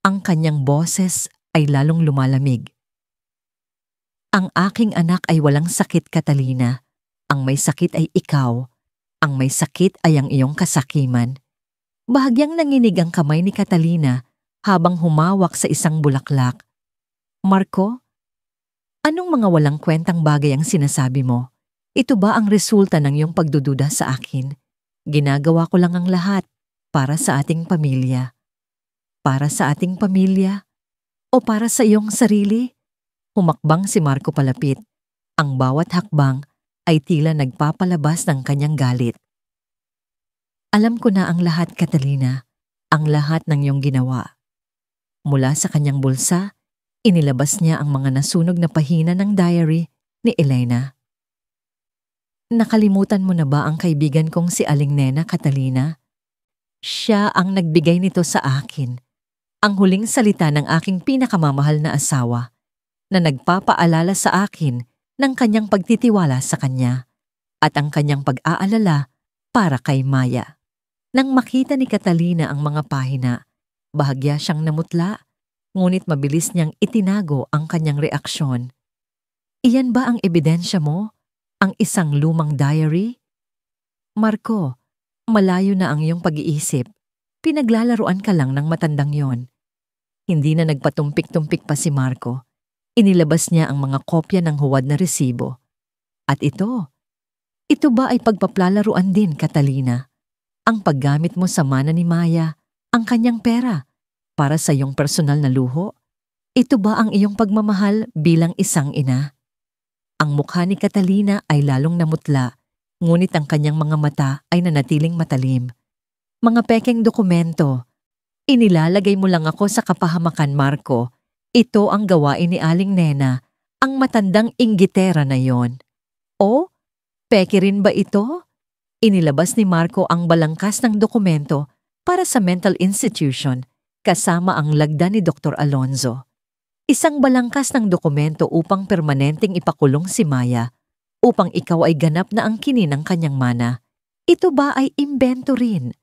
Ang kanyang boses ay lalong lumalamig. "Ang aking anak ay walang sakit, Catalina. Ang may sakit ay ikaw. Ang may sakit ay ang iyong kasakiman." Bahagyang nanginig ang kamay ni Catalina habang humawak sa isang bulaklak. "Marco, anong mga walang kwentang bagay ang sinasabi mo? Ito ba ang resulta ng iyong pagdududa sa akin? Ginagawa ko lang ang lahat para sa ating pamilya." "Para sa ating pamilya? O para sa iyong sarili?" Humakbang si Marco palapit. Ang bawat hakbang ay tila nagpapalabas ng kanyang galit. "Alam ko na ang lahat, Catalina. Ang lahat ng iyong ginawa." Mula sa kanyang bulsa, inilabas niya ang mga nasunog na pahina ng diary ni Elena. "Nakalimutan mo na ba ang kaibigan kong si Aling Nena, Catalina? Siya ang nagbigay nito sa akin. Ang huling salita ng aking pinakamamahal na asawa na nagpapaalala sa akin ng kanyang pagtitiwala sa kanya at ang kanyang pag-aalala para kay Maya." Nang makita ni Catalina ang mga pahina, bahagya siyang namutla, ngunit mabilis niyang itinago ang kanyang reaksyon. "Iyan ba ang ebidensya mo? Ang isang lumang diary?" "Marco, malayo na ang iyong pag-iisip. Pinaglalaruan ka lang ng matandang yon." Hindi na nagpatumpik-tumpik pa si Marco. Inilabas niya ang mga kopya ng huwad na resibo. "At ito ba ay pagpaplalaruan din, Catalina? Ang paggamit mo sa mana ni Maya, ang kanyang pera, para sa iyong personal na luho? Ito ba ang iyong pagmamahal bilang isang ina?" Ang mukha ni Catalina ay lalong namutla, ngunit ang kanyang mga mata ay nanatiling matalim. "Mga pekeng dokumento. Inilalagay mo lang ako sa kapahamakan, Marco. Ito ang gawain ni Aling Nena, ang matandang inggitera na yon." "O, peke rin ba ito?" Inilabas ni Marco ang balangkas ng dokumento para sa mental institution kasama ang lagda ni Dr. Alonzo. Isang balangkas ng dokumento upang permanenteng ipakulong si Maya, upang ikaw ay ganap na angkinin ng kanyang mana. Ito ba ay imbento rin?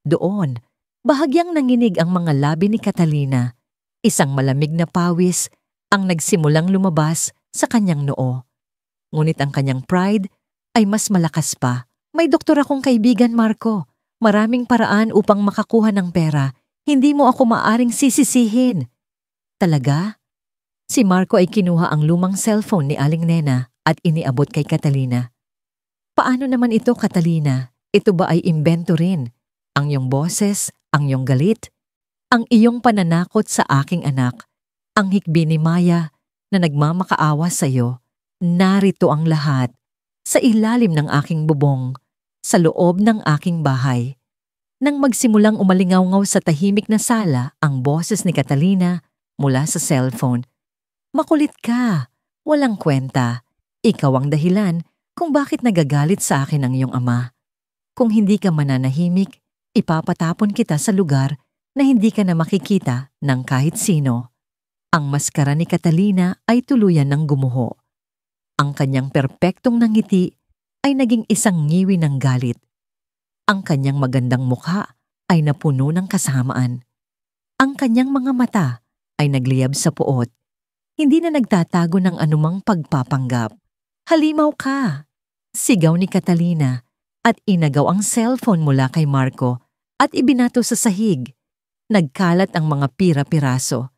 Doon, bahagyang nanginig ang mga labi ni Catalina. Isang malamig na pawis ang nagsimulang lumabas sa kanyang noo. Ngunit ang kanyang pride ay mas malakas pa. May doktor akong kaibigan, Marco. Maraming paraan upang makakuha ng pera. Hindi mo ako maaring sisisihin. Talaga? Si Marco ay kinuha ang lumang cellphone ni Aling Nena at iniabot kay Catalina. Paano naman ito, Catalina? Ito ba ay imbento rin? Ang iyong boses, ang iyong galit, ang iyong pananakot sa aking anak, ang hikbi ni Maya na nagmamakaawa sa iyo. Narito ang lahat, sa ilalim ng aking bubong, sa loob ng aking bahay. Nang magsimulang umalingaw-ngaw sa tahimik na sala ang boses ni Catalina mula sa cellphone. Makulit ka, walang kwenta. Ikaw ang dahilan kung bakit nagagalit sa akin ang iyong ama. Kung hindi ka mananahimik, ipapatapon kita sa lugar na hindi ka na makikita ng kahit sino. Ang maskara ni Catalina ay tuluyan ng gumuho. Ang kanyang perpektong nangiti ay naging isang ngiwi ng galit. Ang kanyang magandang mukha ay napuno ng kasamaan. Ang kanyang mga mata ay nagliyab sa puot. Hindi na nagtatago ng anumang pagpapanggap. Halimaw ka! Sigaw ni Catalina at inagaw ang cellphone mula kay Marco at ibinato sa sahig. Nagkalat ang mga pira-piraso.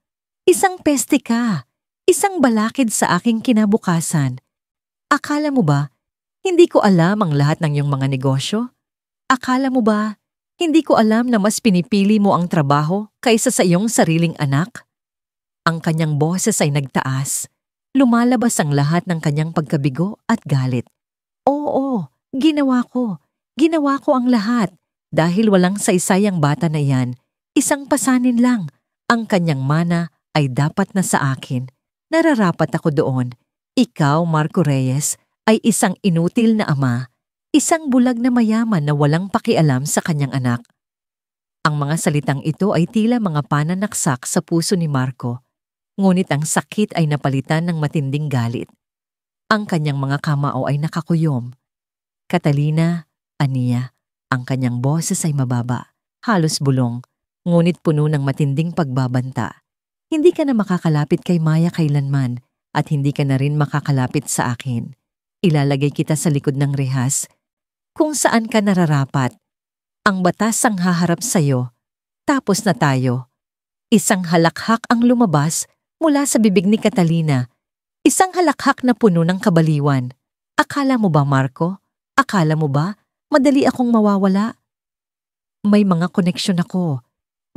Isang peste ka! Isang balakid sa aking kinabukasan. Akala mo ba, hindi ko alam ang lahat ng iyong mga negosyo? Akala mo ba, hindi ko alam na mas pinipili mo ang trabaho kaysa sa iyong sariling anak? Ang kanyang boses ay nagtaas. Lumalabas ang lahat ng kanyang pagkabigo at galit. Oo, ginawa ko. Ginawa ko ang lahat. Dahil walang saysay ang bata na yan, isang pasanin lang. Ang kanyang mana ay dapat na sa akin. Nararapat ako doon. Ikaw, Marco Reyes, ay isang inutil na ama. Isang bulag na mayaman na walang pakialam sa kanyang anak. Ang mga salitang ito ay tila mga pananaksak sa puso ni Marco. Ngunit ang sakit ay napalitan ng matinding galit. Ang kanyang mga kamao ay nakakuyom. Catalina, aniya, ang kanyang boses ay mababa, halos bulong, ngunit puno ng matinding pagbabanta. Hindi ka na makakalapit kay Maya kailanman at hindi ka na rin makakalapit sa akin. Ilalagay kita sa likod ng rehas kung saan ka nararapat. Ang batas ang haharap sa'yo. Tapos na tayo. Isang halakhak ang lumabas mula sa bibig ni Catalina. Isang halakhak na puno ng kabaliwan. Akala mo ba, Marco? Akala mo ba, madali akong mawawala? May mga koneksyon ako.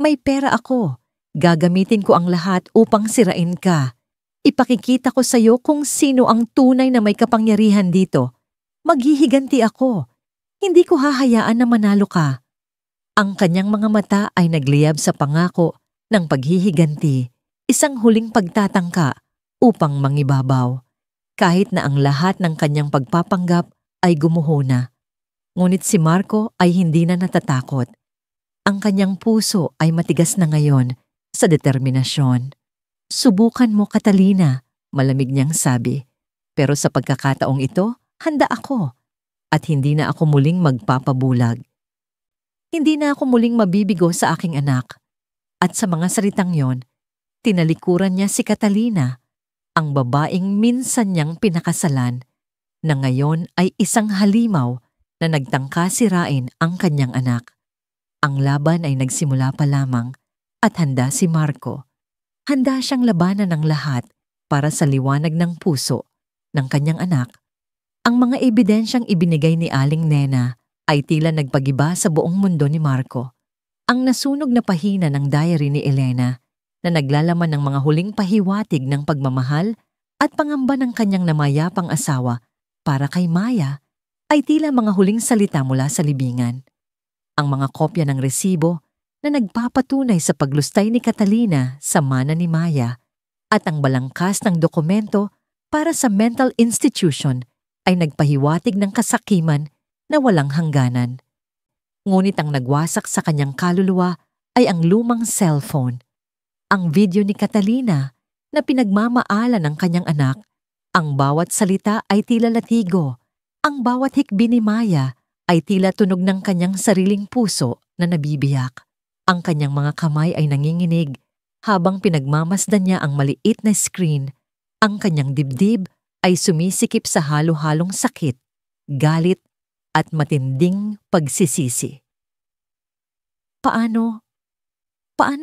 May pera ako. Gagamitin ko ang lahat upang sirain ka. Ipakikita ko sa'yo kung sino ang tunay na may kapangyarihan dito. Maghihiganti ako. Hindi ko hahayaan na manalo ka. Ang kanyang mga mata ay nagliyab sa pangako ng paghihiganti. Isang huling pagtatangka upang mangibabaw, kahit na ang lahat ng kanyang pagpapanggap ay gumuho na. Ngunit si Marco ay hindi na natatakot. Ang kanyang puso ay matigas na ngayon sa determinasyon. Subukan mo, Catalina, malamig niyang sabi. Pero sa pagkakataong ito, handa ako. At hindi na ako muling magpapabulag. Hindi na ako muling mabibigo sa aking anak. At sa mga salitang yon, tinalikuran niya si Catalina, ang babaeng minsan niyang pinakasalan, na ngayon ay isang halimaw na nagtangka sirain ang kanyang anak. Ang laban ay nagsimula pa lamang at handa si Marco. Handa siyang labanan ng lahat para sa liwanag ng puso ng kanyang anak. Ang mga ebidensyang ibinigay ni Aling Nena ay tila nagpagiba sa buong mundo ni Marco. Ang nasunog na pahina ng diary ni Elena na naglalaman ng mga huling pahiwatig ng pagmamahal at pangamba ng kanyang namayapang asawa para kay Maya ay tila mga huling salita mula sa libingan. Ang mga kopya ng resibo na nagpapatunay sa paglustay ni Catalina sa mana ni Maya at ang balangkas ng dokumento para sa mental institution ay nagpahiwatig ng kasakiman na walang hangganan. Ngunit ang nagwasak sa kanyang kaluluwa ay ang lumang cellphone. Ang video ni Catalina na pinagmamaala ng kanyang anak. Ang bawat salita ay tila latigo. Ang bawat hikbi ni Maya ay tila tunog ng kanyang sariling puso na nabibiyak. Ang kanyang mga kamay ay nanginginig habang pinagmamasdan niya ang maliit na screen. Ang kanyang dibdib ay sumisikip sa halo-halong sakit, galit at matinding pagsisisi. Paano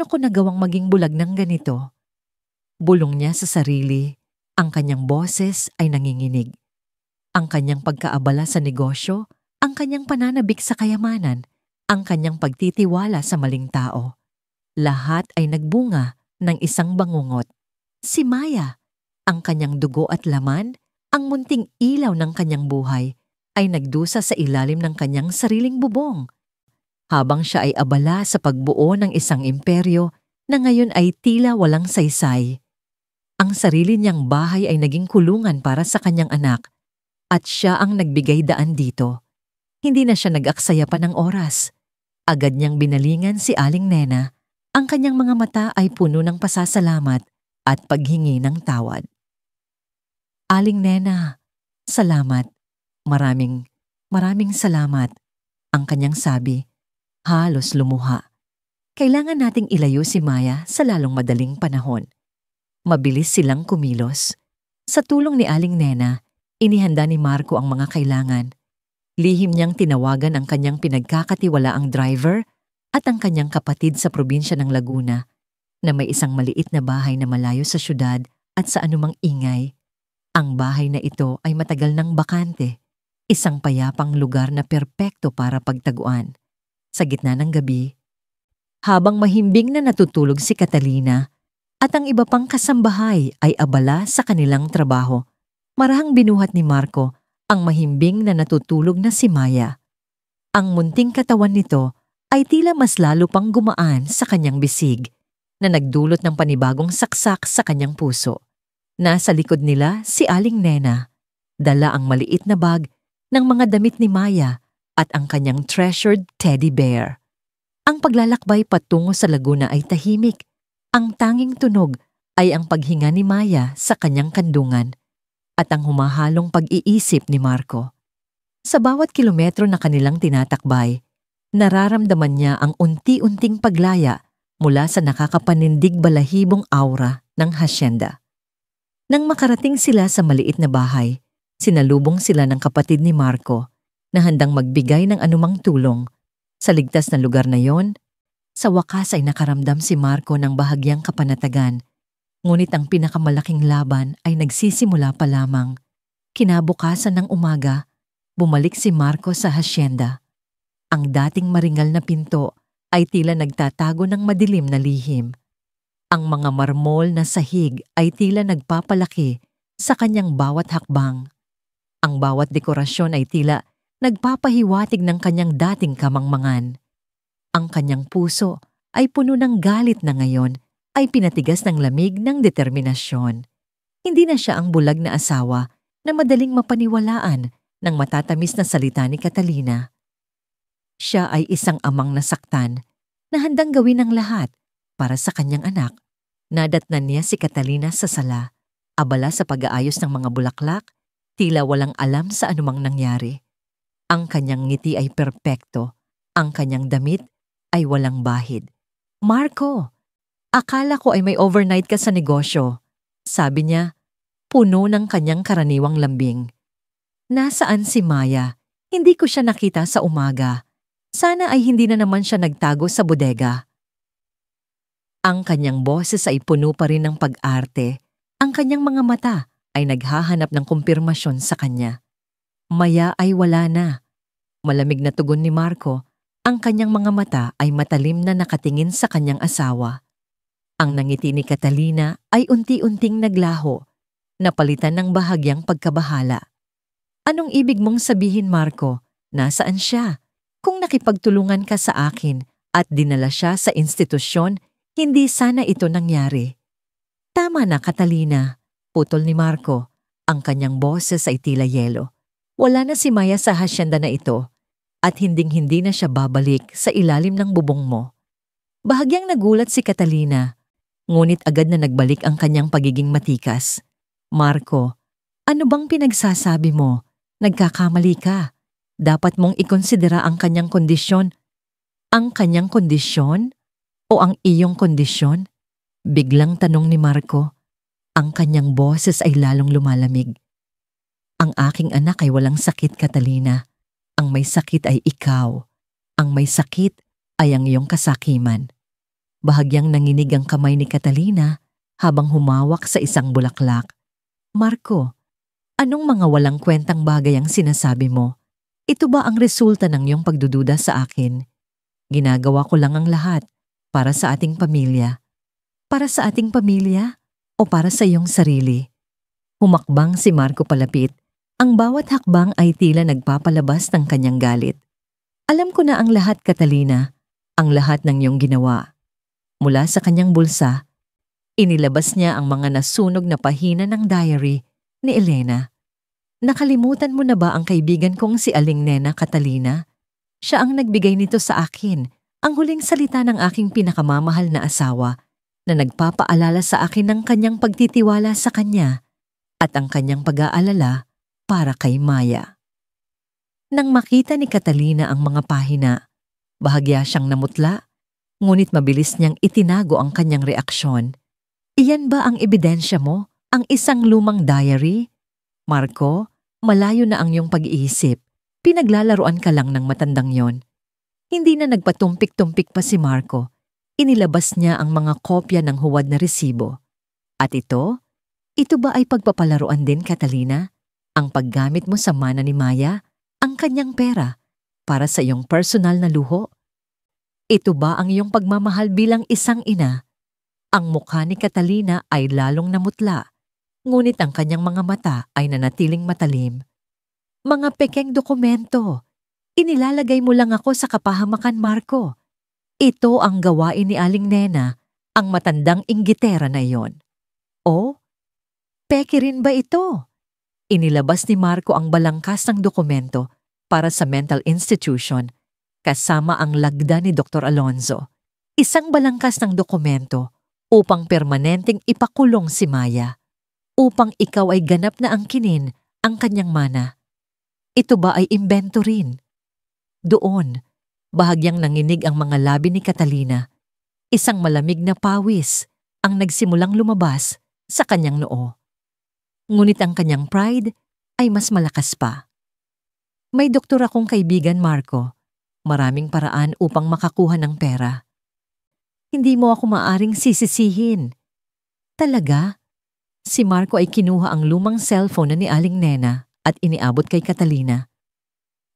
ko nagawang maging bulag ng ganito? Bulong niya sa sarili. Ang kanyang boses ay nanginginig. Ang kanyang pagkaabala sa negosyo, ang kanyang pananabik sa kayamanan, ang kanyang pagtitiwala sa maling tao. Lahat ay nagbunga ng isang bangungot. Si Maya, ang kanyang dugo at laman, ang munting ilaw ng kanyang buhay, ay nagdusa sa ilalim ng kanyang sariling bubong. Habang siya ay abala sa pagbuo ng isang imperyo na ngayon ay tila walang saysay. Ang sarili niyang bahay ay naging kulungan para sa kanyang anak at siya ang nagbigay daan dito. Hindi na siya nag-aksaya pa ng oras. Agad niyang binalingan si Aling Nena. Ang kanyang mga mata ay puno ng pasasalamat at paghingi ng tawad. Aling Nena, salamat. Maraming salamat. Ang kanyang sabi, halos lumuha. Kailangan nating ilayo si Maya sa lalong madaling panahon. Mabilis silang kumilos. Sa tulong ni Aling Nena, inihanda ni Marco ang mga kailangan. Lihim niyang tinawagan ang kanyang pinagkakatiwalaang driver at ang kanyang kapatid sa probinsya ng Laguna na may isang maliit na bahay na malayo sa syudad at sa anumang ingay. Ang bahay na ito ay matagal nang bakante, isang payapang lugar na perpekto para pagtaguan. Sa gitna ng gabi, habang mahimbing na natutulog si Catalina, at ang iba pang kasambahay ay abala sa kanilang trabaho, marahang binuhat ni Marco ang mahimbing na natutulog na si Maya. Ang munting katawan nito ay tila mas lalo pang gumaan sa kanyang bisig na nagdulot ng panibagong saksak sa kanyang puso. Nasa likod nila si Aling Nena, dala ang maliit na bag ng mga damit ni Maya at ang kanyang treasured teddy bear. Ang paglalakbay patungo sa Laguna ay tahimik. Ang tanging tunog ay ang paghinga ni Maya sa kanyang kandungan at ang humahalong pag-iisip ni Marco. Sa bawat kilometro na kanilang tinatakbay, nararamdaman niya ang unti-unting paglaya mula sa nakakapanindig balahibong aura ng hasyenda. Nang makarating sila sa maliit na bahay, sinalubong sila ng kapatid ni Marco na handang magbigay ng anumang tulong. Sa ligtas na lugar na yon, sa wakas ay nakaramdam si Marco ng bahagyang kapanatagan, ngunit ang pinakamalaking laban ay nagsisimula pa lamang. Kinabukasan ng umaga, bumalik si Marco sa hasyenda. Ang dating maringal na pinto ay tila nagtatago ng madilim na lihim. Ang mga marmol na sahig ay tila nagpapalaki sa kanyang bawat hakbang. Ang bawat dekorasyon ay tila nagpapahiwatig ng kanyang dating kamangmangan. Ang kanyang puso ay puno ng galit na ngayon ay pinatigas ng lamig ng determinasyon. Hindi na siya ang bulag na asawa na madaling mapaniwalaan ng matatamis na salita ni Catalina. Siya ay isang amang nasaktan na handang gawin ang lahat para sa kanyang anak. Nadatnan niya si Catalina sa sala, abala sa pag-aayos ng mga bulaklak, tila walang alam sa anumang nangyari. Ang kanyang ngiti ay perpekto, ang kanyang damit ay walang bahid. Marco, akala ko ay may overnight ka sa negosyo, sabi niya, puno ng kanyang karaniwang lambing. Nasaan si Maya? Hindi ko siya nakita sa umaga. Sana ay hindi na naman siya nagtago sa bodega. Ang kanyang boses ay puno pa rin ng pag-arte. Ang kanyang mga mata ay naghahanap ng kumpirmasyon sa kanya. Maya ay wala na. Malamig na tugon ni Marco. Ang kanyang mga mata ay matalim na nakatingin sa kanyang asawa. Ang nangiti ni Catalina ay unti-unting naglaho, napalitan ng bahagyang pagkabahala. Anong ibig mong sabihin, Marco? Nasaan siya? Kung nakipagtulungan ka sa akin at dinala siya sa institusyon, hindi sana ito nangyari. Tama na, Catalina, putol ni Marco. Ang kanyang boses ay tila yelo. Wala na si Maya sa hasyenda na ito. At hinding-hindi na siya babalik sa ilalim ng bubong mo. Bahagyang nagulat si Catalina. Ngunit agad na nagbalik ang kanyang pagiging matikas. Marco, ano bang pinagsasabi mo? Nagkakamali ka. Dapat mong ikonsidera ang kanyang kondisyon. Ang kanyang kondisyon? O ang iyong kondisyon? Biglang tanong ni Marco. Ang kanyang boses ay lalong lumalamig. Ang aking anak ay walang sakit, Catalina. Ang may sakit ay ikaw. Ang may sakit ay ang iyong kasakiman. Bahagyang nanginig ang kamay ni Catalina habang humawak sa isang bulaklak. Marco, anong mga walang kwentang bagay ang sinasabi mo? Ito ba ang resulta ng iyong pagdududa sa akin? Ginagawa ko lang ang lahat para sa ating pamilya. Para sa ating pamilya o para sa iyong sarili? Humakbang si Marco palapit. Ang bawat hakbang ay tila nagpapalabas ng kanyang galit. Alam ko na ang lahat, Catalina. Ang lahat ng iyong ginawa. Mula sa kanyang bulsa, inilabas niya ang mga nasunog na pahina ng diary ni Elena. Nakalimutan mo na ba ang kaibigan kong si Aling Nena, Catalina? Siya ang nagbigay nito sa akin, ang huling salita ng aking pinakamamahal na asawa na nagpapaalala sa akin ng kanyang pagtitiwala sa kanya at ang kanyang pag-aalala para kay Maya. Nang makita ni Catalina ang mga pahina, bahagya siyang namutla, ngunit mabilis niyang itinago ang kanyang reaksyon. Iyan ba ang ebidensya mo? Ang isang lumang diary? Marco, malayo na ang iyong pag-iisip. Pinaglalaruan ka lang ng matandang yon. Hindi na nagpatumpik-tumpik pa si Marco. Inilabas niya ang mga kopya ng huwad na resibo. At ito ba ay pagpapalaruan din, Catalina? Ang paggamit mo sa mana ni Maya, ang kanyang pera, para sa iyong personal na luho? Ito ba ang iyong pagmamahal bilang isang ina? Ang mukha ni Catalina ay lalong namutla, ngunit ang kanyang mga mata ay nanatiling matalim. Mga pekeng dokumento. Inilalagay mo lang ako sa kapahamakan, Marco. Ito ang gawain ni Aling Nena, ang matandang inggitera na iyon. O, peke rin ba ito? Inilabas ni Marco ang balangkas ng dokumento para sa mental institution kasama ang lagda ni Dr. Alonzo. Isang balangkas ng dokumento upang permanenteng ipakulong si Maya. Upang ikaw ay ganap na angkinin ang kanyang mana. Ito ba ay imbento rin? Doon, bahagyang nanginig ang mga labi ni Catalina. Isang malamig na pawis ang nagsimulang lumabas sa kanyang noo. Ngunit ang kanyang pride ay mas malakas pa. May doktor akong kaibigan, Marco. Maraming paraan upang makakuha ng pera. Hindi mo ako maaring sisisihin. Talaga? Si Marco ay kinuha ang lumang cellphone na ni Aling Nena at iniabot kay Catalina.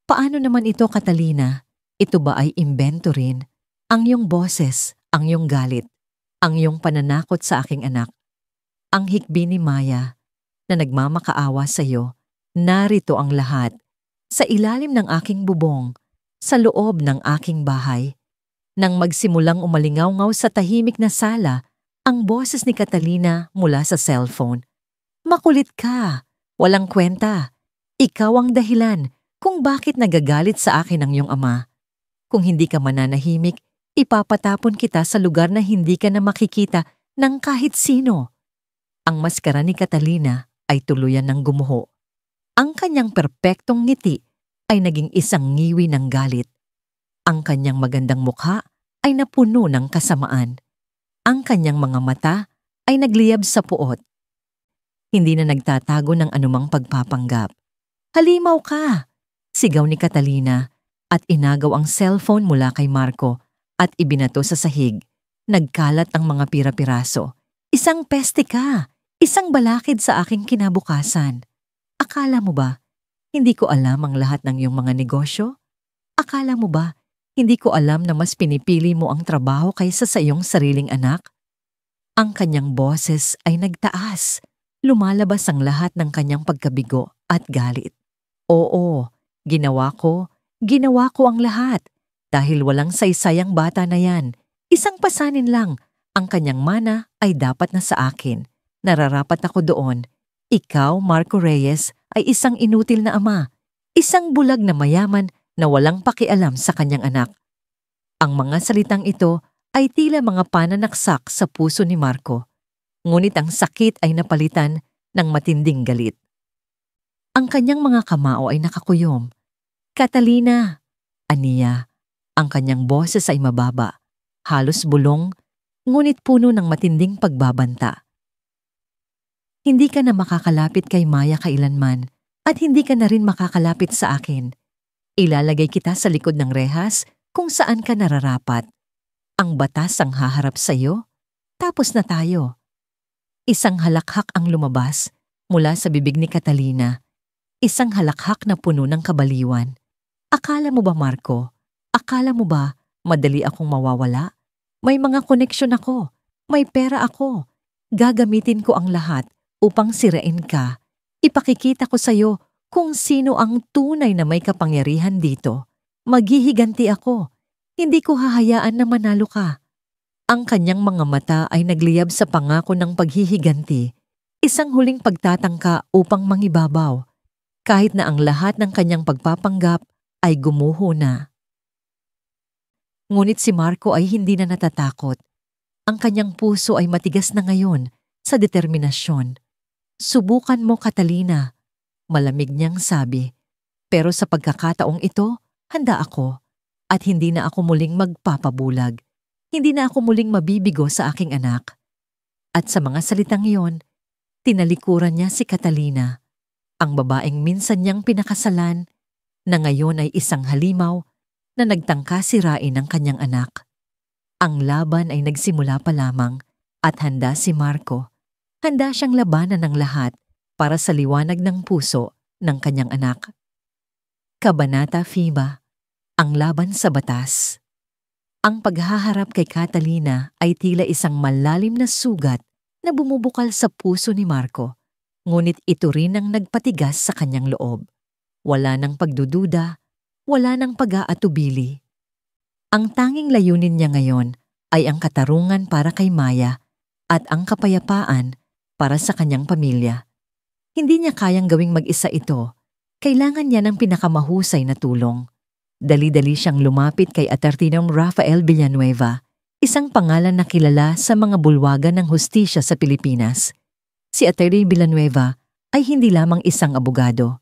Paano naman ito, Catalina? Ito ba ay imbento rin? Ang iyong boses, ang iyong galit, ang iyong pananakot sa aking anak. Ang hikbi ni Maya na nagmamakaawa sa iyo, narito ang lahat, sa ilalim ng aking bubong, sa loob ng aking bahay. Nang magsimulang umalingaw-ngaw sa tahimik na sala, ang boses ni Catalina mula sa cellphone. Makulit ka, walang kwenta. Ikaw ang dahilan kung bakit nagagalit sa akin ang iyong ama. Kung hindi ka mananahimik, ipapatapon kita sa lugar na hindi ka na makikita ng kahit sino. Ang maskara ni Catalina ay tuluyan ng gumuho. Ang kanyang perpektong ngiti ay naging isang ngiwi ng galit. Ang kanyang magandang mukha ay napuno ng kasamaan. Ang kanyang mga mata ay nagliyab sa puot. Hindi na nagtatago ng anumang pagpapanggap. Halimaw ka! Sigaw ni Catalina at inagaw ang cellphone mula kay Marco at ibinato sa sahig. Nagkalat ang mga pira-piraso. Isang peste ka! Isang balakid sa aking kinabukasan. Akala mo ba, hindi ko alam ang lahat ng iyong mga negosyo? Akala mo ba, hindi ko alam na mas pinipili mo ang trabaho kaysa sa iyong sariling anak? Ang kanyang boses ay nagtaas. Lumalabas ang lahat ng kanyang pagkabigo at galit. Oo, ginawa ko ang lahat. Dahil walang saysayang bata na yan. Isang pasanin lang, ang kanyang mana ay dapat na sa akin. Nararapat ako doon. Ikaw, Marco Reyes, ay isang inutil na ama. Isang bulag na mayaman na walang pakialam sa kanyang anak. Ang mga salitang ito ay tila mga pananaksak sa puso ni Marco. Ngunit ang sakit ay napalitan ng matinding galit. Ang kanyang mga kamao ay nakakuyom. "Catalina!" aniya. Ang kanyang boses ay mababa, halos bulong, ngunit puno ng matinding pagbabanta. "Hindi ka na makakalapit kay Maya kailanman at hindi ka na rin makakalapit sa akin. Ilalagay kita sa likod ng rehas kung saan ka nararapat. Ang batas ang haharap sa iyo, tapos na tayo." Isang halakhak ang lumabas mula sa bibig ni Catalina. Isang halakhak na puno ng kabaliwan. "Akala mo ba, Marco? Akala mo ba madali akong mawawala? May mga koneksyon ako. May pera ako. Gagamitin ko ang lahat upang sirain ka. Ipakikita ko sa iyo kung sino ang tunay na may kapangyarihan dito. Maghihiganti ako. Hindi ko hahayaan na manalo ka." Ang kanyang mga mata ay nagliyab sa pangako ng paghihiganti, isang huling pagtatangka upang mangibabaw, kahit na ang lahat ng kanyang pagpapanggap ay gumuho na. Ngunit si Marco ay hindi na natatakot. Ang kanyang puso ay matigas na ngayon sa determinasyon. "Subukan mo, Catalina," malamig niyang sabi. "Pero sa pagkakataong ito, handa ako. At hindi na ako muling magpapabulag. Hindi na ako muling mabibigo sa aking anak." At sa mga salitang iyon, tinalikuran niya si Catalina, ang babaeng minsan niyang pinakasalan, na ngayon ay isang halimaw na nagtangka sirain ang kanyang anak. Ang laban ay nagsimula pa lamang at handa si Marco. Handa siyang labanan ng lahat para sa liwanag ng puso ng kanyang anak. Kabanata 5. Ang laban sa batas. Ang paghaharap kay Catalina ay tila isang malalim na sugat na bumubukal sa puso ni Marco, ngunit ito rin ang nagpatigas sa kanyang loob. Wala ng pagdududa, wala ng pag-aatubili. Ang tanging layunin niya ngayon ay ang katarungan para kay Maya at ang kapayapaan para sa kanyang pamilya. Hindi niya kayang gawing mag-isa ito. Kailangan niya ng pinakamahusay na tulong. Dali-dali siyang lumapit kay Atertinong Rafael Villanueva, isang pangalan na kilala sa mga bulwagan ng hustisya sa Pilipinas. Si Atty. Villanueva ay hindi lamang isang abogado.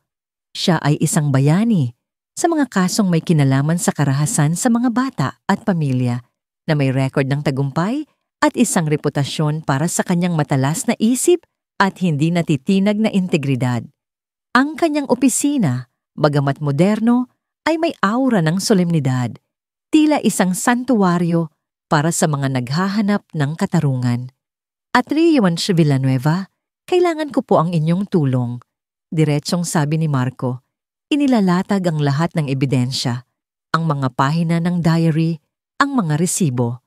Siya ay isang bayani sa mga kasong may kinalaman sa karahasan sa mga bata at pamilya, na may record ng tagumpay at isang reputasyon para sa kanyang matalas na isip at hindi natitinag na integridad. Ang kanyang opisina, bagamat moderno, ay may aura ng solemnidad, tila isang santuwaryo para sa mga naghahanap ng katarungan. "Atty. Villanueva, kailangan ko po ang inyong tulong," diretsong sabi ni Marco. Inilalatag ang lahat ng ebidensya, ang mga pahina ng diary, ang mga resibo,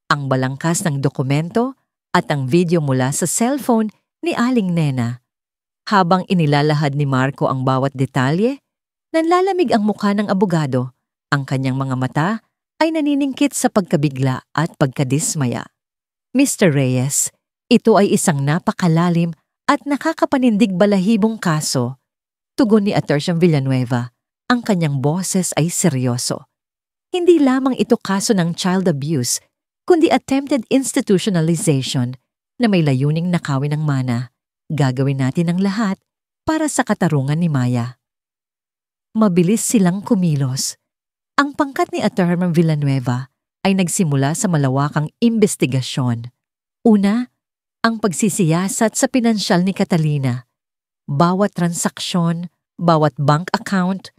ang balangkas ng dokumento at ang video mula sa cellphone ni Aling Nena. Habang inilalahad ni Marco ang bawat detalye, nanlalamig ang mukha ng abogado. Ang kanyang mga mata ay naniningkit sa pagkabigla at pagkadismaya. "Mr. Reyes, ito ay isang napakalalim at nakakapanindig balahibong kaso," tugon ni Atty. Villanueva. Ang kanyang boses ay seryoso. "Hindi lamang ito kaso ng child abuse, kundi attempted institutionalization na may layuning nakawin ng mana. Gagawin natin ang lahat para sa katarungan ni Maya." Mabilis silang kumilos. Ang pangkat ni Atty. Villanueva ay nagsimula sa malawakang imbestigasyon. Una, ang pagsisiyasat sa pinansyal ni Catalina. Bawat transaksyon, bawat bank account,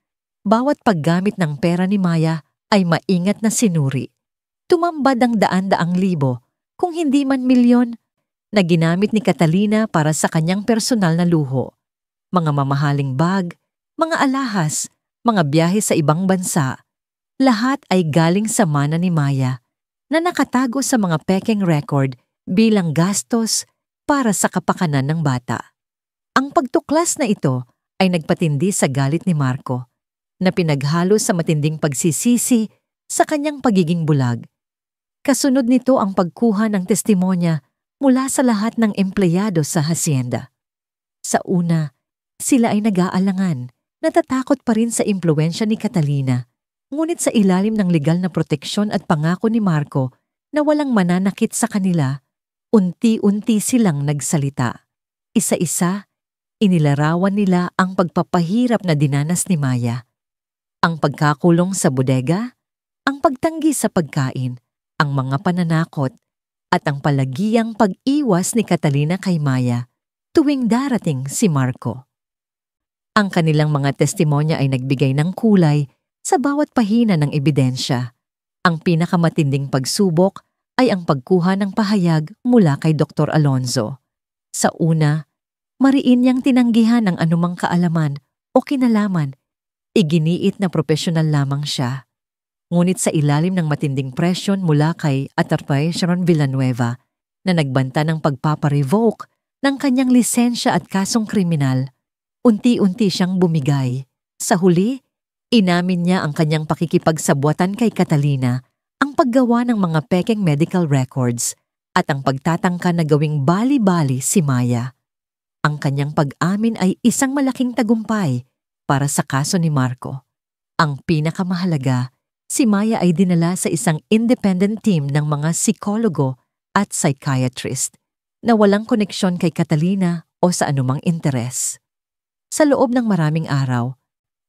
bawat paggamit ng pera ni Maya ay maingat na sinuri. Tumambad ang daan-daang libo, kung hindi man milyon, na ginamit ni Catalina para sa kanyang personal na luho. Mga mamahaling bag, mga alahas, mga biyahe sa ibang bansa, lahat ay galing sa mana ni Maya na nakatago sa mga pekeng record bilang gastos para sa kapakanan ng bata. Ang pagtuklas na ito ay nagpatindi sa galit ni Marco, na pinaghalo sa matinding pagsisisi sa kanyang pagiging bulag. Kasunod nito ang pagkuha ng testimonya mula sa lahat ng empleyado sa hacienda. Sa una, sila ay nag-aalangan, natatakot pa rin sa impluwensya ni Catalina, ngunit sa ilalim ng legal na proteksyon at pangako ni Marco na walang mananakit sa kanila, unti-unti silang nagsalita. Isa-isa, inilarawan nila ang pagpapahirap na dinanas ni Maya. Ang pagkakulong sa bodega, ang pagtanggi sa pagkain, ang mga pananakot, at ang palagiyang pag-iwas ni Catalina kay Maya tuwing darating si Marco. Ang kanilang mga testimonya ay nagbigay ng kulay sa bawat pahina ng ebidensya. Ang pinakamatinding pagsubok ay ang pagkuha ng pahayag mula kay Dr. Alonzo. Sa una, mariin niyang tinanggihan ang anumang kaalaman o kinalaman. Iginiit na profesional lamang siya. Ngunit sa ilalim ng matinding presyon mula kay Attorney Sharon Villanueva na nagbanta ng pagpaparevoke ng kanyang lisensya at kasong kriminal, unti-unti siyang bumigay. Sa huli, inamin niya ang kanyang pakikipagsabwatan kay Catalina, ang paggawa ng mga pekeng medical records at ang pagtatangka na gawing bali-bali si Maya. Ang kanyang pag-amin ay isang malaking tagumpay para sa kaso ni Marco. Ang pinakamahalaga, si Maya ay dinala sa isang independent team ng mga psikologo at psychiatrist na walang koneksyon kay Catalina o sa anumang interes. Sa loob ng maraming araw,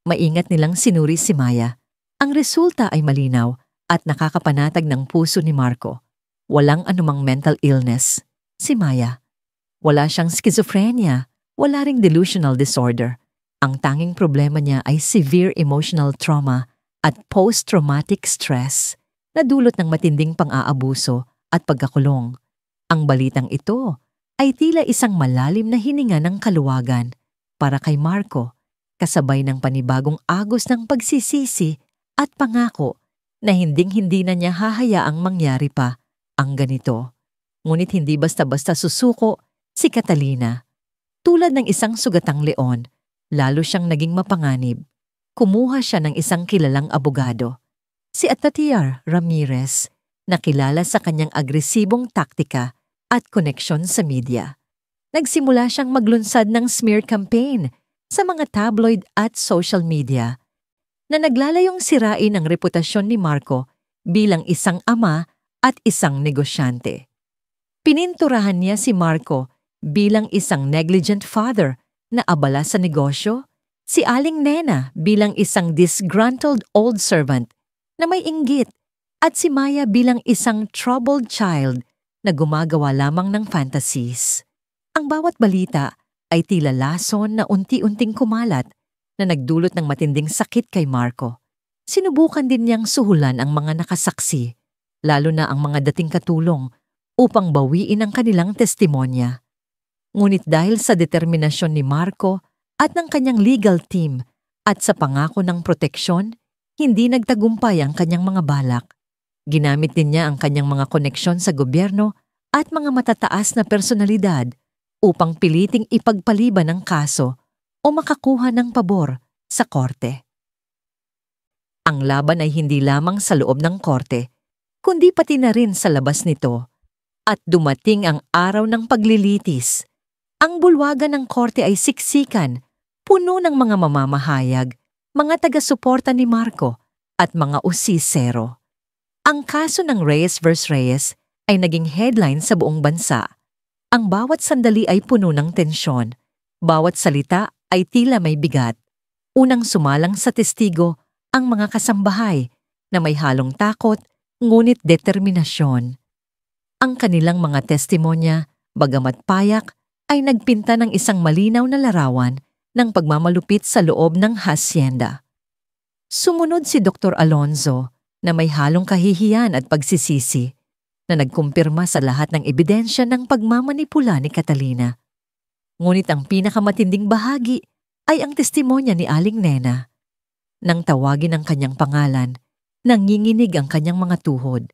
maingat nilang sinuri si Maya. Ang resulta ay malinaw at nakakapanatag ng puso ni Marco. Walang anumang mental illness. Si Maya. Wala siyang schizophrenia, wala ring delusional disorder. Ang tanging problema niya ay severe emotional trauma at post-traumatic stress na dulot ng matinding pang-aabuso at pagkakulong. Ang balitang ito ay tila isang malalim na hininga ng kaluwagan para kay Marco, kasabay ng panibagong agos ng pagsisisi at pangako na hinding-hindi na niya hahayaang mangyari pa ang ganito. Ngunit hindi basta-basta susuko si Catalina. Tulad ng isang sugatang leon, lalo siyang naging mapanganib. Kumuha siya ng isang kilalang abogado, si Atatiar Ramirez, na kilala sa kanyang agresibong taktika at koneksyon sa media. Nagsimula siyang maglunsad ng smear campaign sa mga tabloid at social media na naglalayong sirain ang reputasyon ni Marco bilang isang ama at isang negosyante. Pininturahan niya si Marco bilang isang negligent father na abala sa negosyo, si Aling Nena bilang isang disgruntled old servant na may inggit, at si Maya bilang isang troubled child na gumagawa lamang ng fantasies. Ang bawat balita ay tila lason na unti-unting kumalat na nagdulot ng matinding sakit kay Marco. Sinubukan din niyang suhulan ang mga nakasaksi, lalo na ang mga dating katulong, upang bawiin ang kanilang testimonya. Ngunit dahil sa determinasyon ni Marco at ng kanyang legal team at sa pangako ng proteksyon, hindi nagtagumpay ang kanyang mga balak. Ginamit din niya ang kanyang mga koneksyon sa gobyerno at mga matataas na personalidad upang piliting ipagpaliban ang kaso o makakuha ng pabor sa korte. Ang laban ay hindi lamang sa loob ng korte, kundi pati na rin sa labas nito. At dumating ang araw ng paglilitis. Ang bulwagan ng korte ay siksikan, puno ng mga mamamahayag, mga taga-suporta ni Marco at mga usisero. Ang kaso ng Reyes vs. Reyes ay naging headline sa buong bansa. Ang bawat sandali ay puno ng tensyon. Bawat salita ay tila may bigat. Unang sumalang sa testigo ang mga kasambahay na may halong takot ngunit determinasyon. Ang kanilang mga testimonya, bagamat payak, ay nagpinta ng isang malinaw na larawan ng pagmamalupit sa loob ng hasyenda. Sumunod si Dr. Alonzo na may halong kahihiyan at pagsisisi na nagkumpirma sa lahat ng ebidensya ng pagmamanipula ni Catalina. Ngunit ang pinakamatinding bahagi ay ang testimonya ni Aling Nena. Nang tawagin ang kanyang pangalan, nanginginig ang kanyang mga tuhod.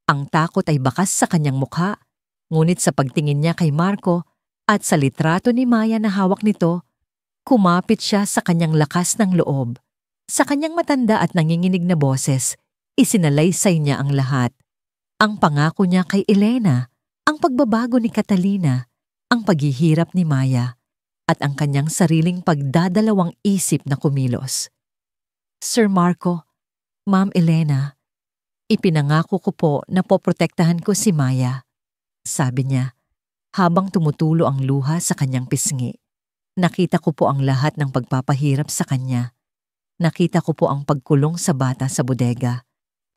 Ang takot ay bakas sa kanyang mukha, ngunit sa pagtingin niya kay Marco at sa litrato ni Maya na hawak nito, kumapit siya sa kanyang lakas ng loob. Sa kanyang matanda at nanginginig na boses, isinalaysay niya ang lahat. Ang pangako niya kay Elena, ang pagbabago ni Catalina, ang paghihirap ni Maya, at ang kanyang sariling pagdadalawang isip na kumilos. Sir Marco, Ma'am Elena, Ipinangako ko po na poprotektahan ko si Maya, sabi niya, habang tumutulo ang luha sa kanyang pisngi. Nakita ko po ang lahat ng pagpapahirap sa kanya. Nakita ko po ang pagkulong sa bata sa bodega,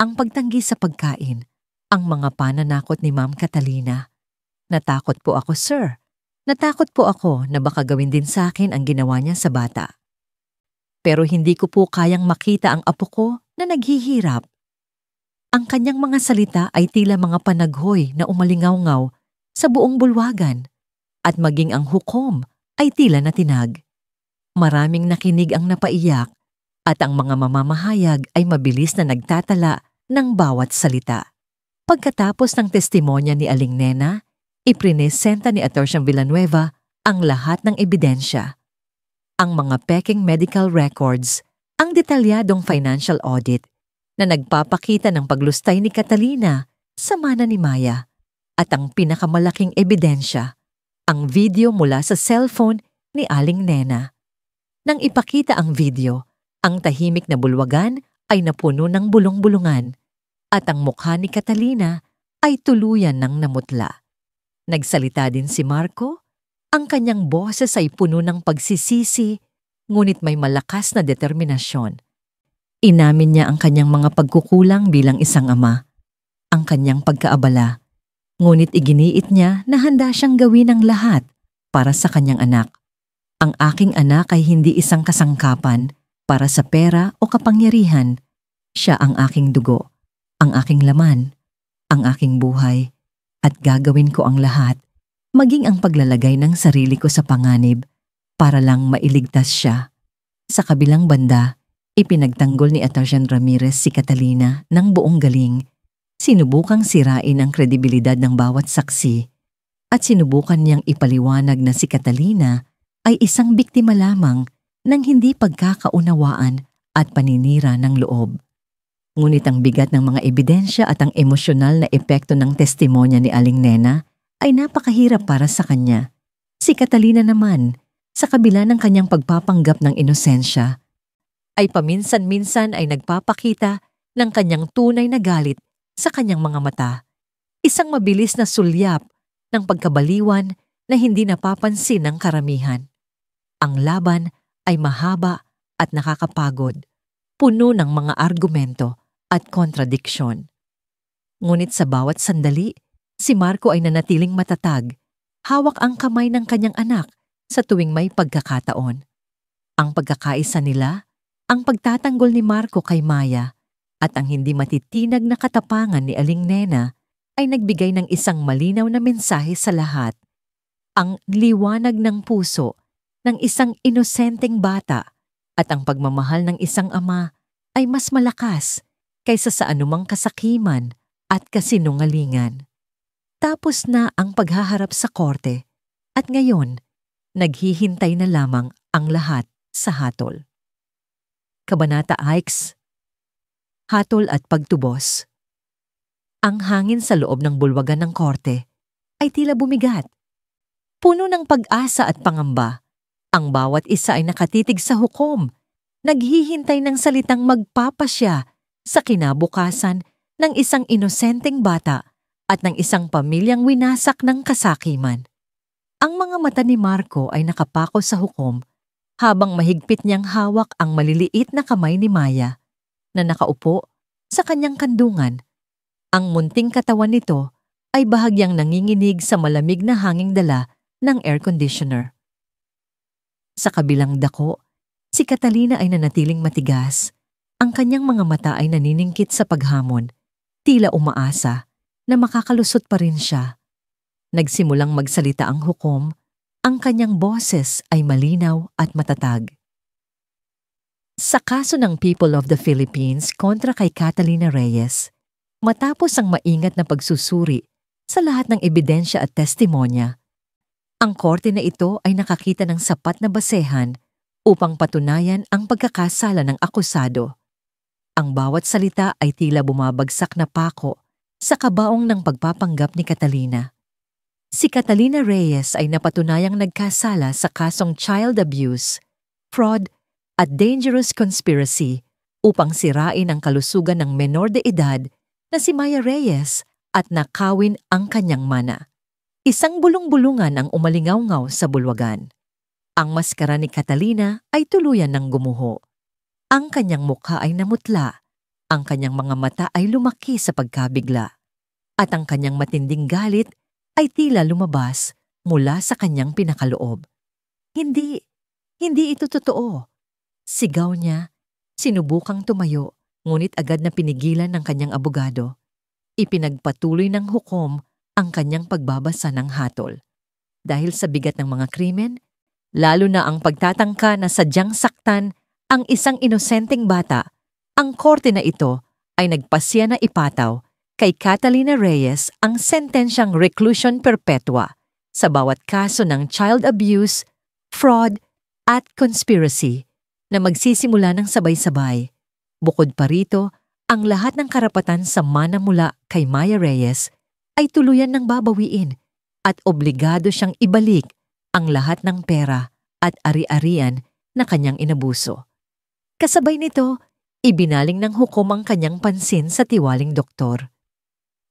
ang pagtanggi sa pagkain, ang mga pananakot ni Ma'am Catalina. Natakot po ako, sir. Natakot po ako na baka gawin din sa akin ang ginawa niya sa bata. Pero hindi ko po kayang makita ang apo ko na naghihirap. Ang kanyang mga salita ay tila mga panaghoy na umalingaw-ngaw sa buong bulwagan, at maging ang hukom ay tila natinag. Maraming nakinig ang napaiyak, at ang mga mamamahayag ay mabilis na nagtatala ng bawat salita. Pagkatapos ng testimonya ni Aling Nena, iprinesenta ni Atorciang Villanueva ang lahat ng ebidensya. Ang mga peking medical records, ang detalyadong financial audit na nagpapakita ng paglustay ni Catalina sa mana ni Maya, at ang pinakamalaking ebidensya, ang video mula sa cellphone ni Aling Nena. Nang ipakita ang video, ang tahimik na bulwagan ay napuno ng bulong-bulungan, at ang mukha ni Catalina ay tuluyan ng namutla. Nagsalita din si Marco. Ang kanyang boses ay puno ng pagsisisi, ngunit may malakas na determinasyon. Inamin niya ang kanyang mga pagkukulang bilang isang ama, ang kanyang pagkaabala, ngunit iginiit niya na handa siyang gawin ang lahat para sa kanyang anak. Ang aking anak ay hindi isang kasangkapan para sa pera o kapangyarihan. Siya ang aking dugo, ang aking laman, ang aking buhay, at gagawin ko ang lahat, maging ang paglalagay ng sarili ko sa panganib para lang mailigtas siya. Sa kabilang banda, ipinagtanggol ni Atorcian Ramirez si Catalina ng buong galing. Sinubukang sirain ang kredibilidad ng bawat saksi, at sinubukan niyang ipaliwanag na si Catalina ay isang biktima lamang ng hindi pagkakaunawaan at paninira ng loob. Ngunit ang bigat ng mga ebidensya at ang emosyonal na epekto ng testimonya ni Aling Nena ay napakahirap para sa kanya. Si Catalina naman, sa kabila ng kanyang pagpapanggap ng inosensya, ay paminsan-minsan ay nagpapakita ng kanyang tunay na galit sa kanyang mga mata. Isang mabilis na sulyap ng pagkabaliwan na hindi napapansin ng karamihan. Ang laban ay mahaba at nakakapagod, puno ng mga argumento at kontradiksyon. Ngunit sa bawat sandali, si Marco ay nanatiling matatag, hawak ang kamay ng kanyang anak sa tuwing may pagkakataon. Ang pagkakaisa nila, ang pagtatanggol ni Marco kay Maya, at ang hindi matitinag na katapangan ni Aling Nena ay nagbigay ng isang malinaw na mensahe sa lahat. Ang liwanag ng puso ng isang inosenteng bata at ang pagmamahal ng isang ama ay mas malakas kaysa sa anumang kasakiman at kasinungalingan. Tapos na ang paghaharap sa korte, at ngayon, naghihintay na lamang ang lahat sa hatol. Kabanata X, Hatol at Pagtubos. Ang hangin sa loob ng bulwagan ng korte ay tila bumigat. Puno ng pag-asa at pangamba, ang bawat isa ay nakatitig sa hukom, naghihintay ng salitang magpapasya sa kinabukasan ng isang inosenteng bata at ng isang pamilyang winasak ng kasakiman. Ang mga mata ni Marco ay nakapako sa hukom habang mahigpit niyang hawak ang maliliit na kamay ni Maya na nakaupo sa kanyang kandungan. Ang munting katawan nito ay bahagyang nanginginig sa malamig na hanging dala ng air conditioner. Sa kabilang dako, si Catalina ay nanatiling matigas. Ang kanyang mga mata ay naniningkit sa paghamon, tila umaasa na makakalusot pa rin siya. Nagsimulang magsalita ang hukom, ang kanyang boses ay malinaw at matatag. Sa kaso ng People of the Philippines kontra kay Catalina Reyes, matapos ang maingat na pagsusuri sa lahat ng ebidensya at testimonya, ang korte na ito ay nakakita ng sapat na basehan upang patunayan ang pagkakasala ng akusado. Ang bawat salita ay tila bumabagsak na pako sa kabaong ng pagpapanggap ni Catalina. Si Catalina Reyes ay napatunayang nagkasala sa kasong child abuse, fraud, at dangerous conspiracy upang sirain ang kalusugan ng menor de edad na si Maya Reyes at nakawin ang kanyang mana. Isang bulong-bulungan ang umalingaw-ngaw sa bulwagan. Ang maskara ni Catalina ay tuluyan ng gumuho. Ang kanyang mukha ay namutla, ang kanyang mga mata ay lumaki sa pagkabigla, at ang kanyang matinding galit ay tila lumabas mula sa kanyang pinakaloob. Hindi ito totoo. Sigaw niya, sinubukang tumayo, ngunit agad na pinigilan ng kanyang abogado. Ipinagpatuloy ng hukom ang kanyang pagbabasa ng hatol. Dahil sa bigat ng mga krimen, lalo na ang pagtatangka na sadyang saktan ang isang inosenteng bata, ang korte na ito ay nagpasya na ipataw kay Catalina Reyes ang sentensyang reclusion perpetua sa bawat kaso ng child abuse, fraud, at conspiracy na magsisimula ng sabay-sabay. Bukod pa rito, ang lahat ng karapatan sa mana mula kay Maya Reyes ay tuluyan ng babawiin at obligado siyang ibalik ang lahat ng pera at ari-arian na kanyang inabuso. Kasabay nito, ibinaling ng hukom ang kanyang pansin sa tiwaling doktor.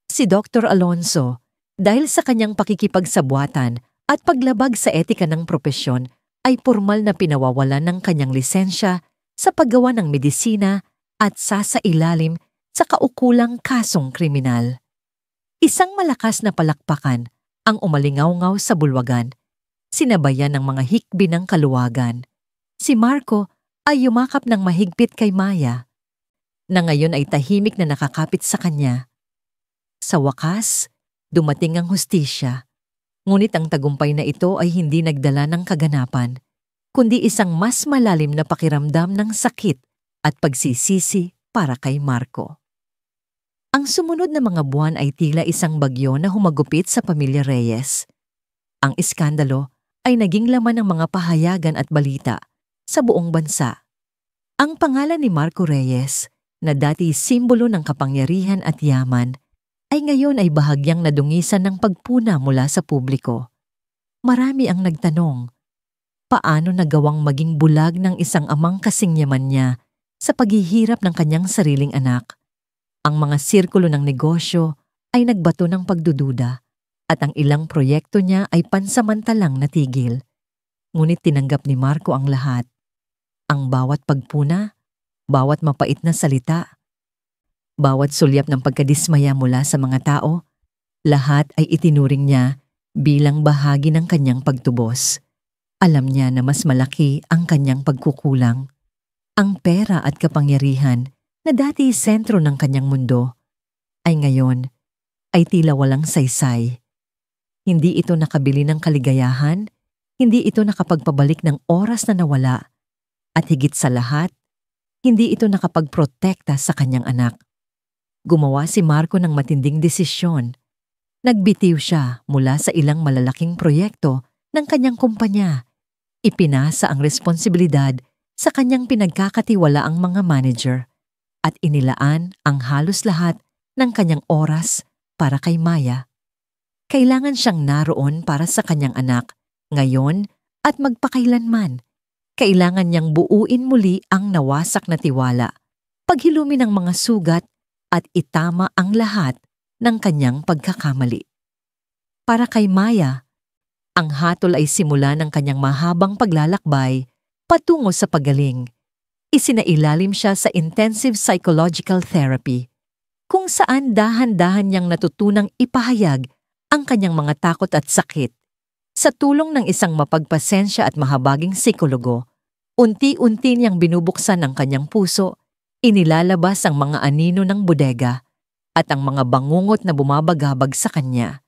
Si Dr. Alonso, dahil sa kanyang pakikipagsabwatan at paglabag sa etika ng propesyon, ay pormal na pinawawalan ng kanyang lisensya sa paggawa ng medisina at sasailalim sa kaukulang kasong kriminal. Isang malakas na palakpakan ang umalingaw-ngaw sa bulwagan, sinabayan ng mga hikbi ng kaluwagan. Si Marco ay yumakap ng mahigpit kay Maya, na ngayon ay tahimik na nakakapit sa kanya. Sa wakas, dumating ang hustisya, ngunit ang tagumpay na ito ay hindi nagdala ng kaganapan, kundi isang mas malalim na pakiramdam ng sakit at pagsisisi para kay Marco. Ang sumunod na mga buwan ay tila isang bagyo na humagupit sa pamilya Reyes. Ang iskandalo ay naging laman ng mga pahayagan at balita sa buong bansa. Ang pangalan ni Marco Reyes, na dati simbolo ng kapangyarihan at yaman, ay ngayon ay bahagyang nadungisan ng pagpuna mula sa publiko. Marami ang nagtanong, paano nagawang maging bulag ng isang amang kasing yaman niya sa paghihirap ng kanyang sariling anak? Ang mga sirkulo ng negosyo ay nagbato ng pagdududa at ang ilang proyekto niya ay pansamantalang natigil. Ngunit tinanggap ni Marco ang lahat. Ang bawat pagpuna, bawat mapait na salita, bawat sulyap ng pagkadismaya mula sa mga tao, lahat ay itinuring niya bilang bahagi ng kanyang pagtubos. Alam niya na mas malaki ang kanyang pagkukulang. Ang pera at kapangyarihan na dati sentro ng kanyang mundo, ay ngayon ay tila walang saysay. Hindi ito nakabili ng kaligayahan, hindi ito nakapagpabalik ng oras na nawala, at higit sa lahat, hindi ito nakapagprotekta sa kanyang anak. Gumawa si Marco ng matinding desisyon. Nagbitiw siya mula sa ilang malalaking proyekto ng kanyang kumpanya. Ipinasa ang responsibilidad sa kanyang pinagkakatiwalaang mga manager at inilaan ang halos lahat ng kanyang oras para kay Maya. Kailangan siyang naroon para sa kanyang anak ngayon at magpakailanman. Kailangan niyang buuin muli ang nawasak na tiwala, paghilumin ang mga sugat at itama ang lahat ng kanyang pagkakamali. Para kay Maya, ang hatol ay simula ng kanyang mahabang paglalakbay patungo sa pagaling. Isinailalim siya sa intensive psychological therapy, kung saan dahan-dahan niyang natutunang ipahayag ang kanyang mga takot at sakit. Sa tulong ng isang mapagpasensya at mahabaging psikologo, unti-unti niyang binubuksan ang kanyang puso, inilalabas ang mga anino ng bodega at ang mga bangungot na bumabagabag sa kanya.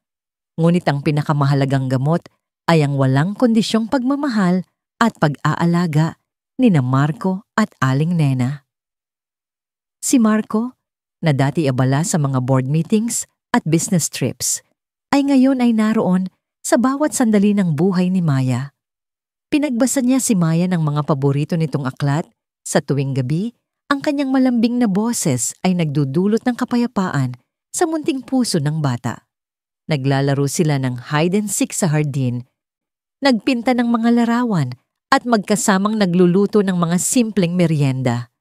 Ngunit ang pinakamahalagang gamot ay ang walang kondisyong pagmamahal at pag-aalaga nina Marco at Aling Nena. Si Marco, na dati abala sa mga board meetings at business trips, ay ngayon ay naroon sa bawat sandali ng buhay ni Maya. Pinagbasa niya si Maya ng mga paborito nitong aklat. Sa tuwing gabi, ang kanyang malambing na boses ay nagdudulot ng kapayapaan sa munting puso ng bata. Naglalaro sila ng hide and seek sa hardin, nagpinta ng mga larawan at magkasamang nagluluto ng mga simpleng merienda.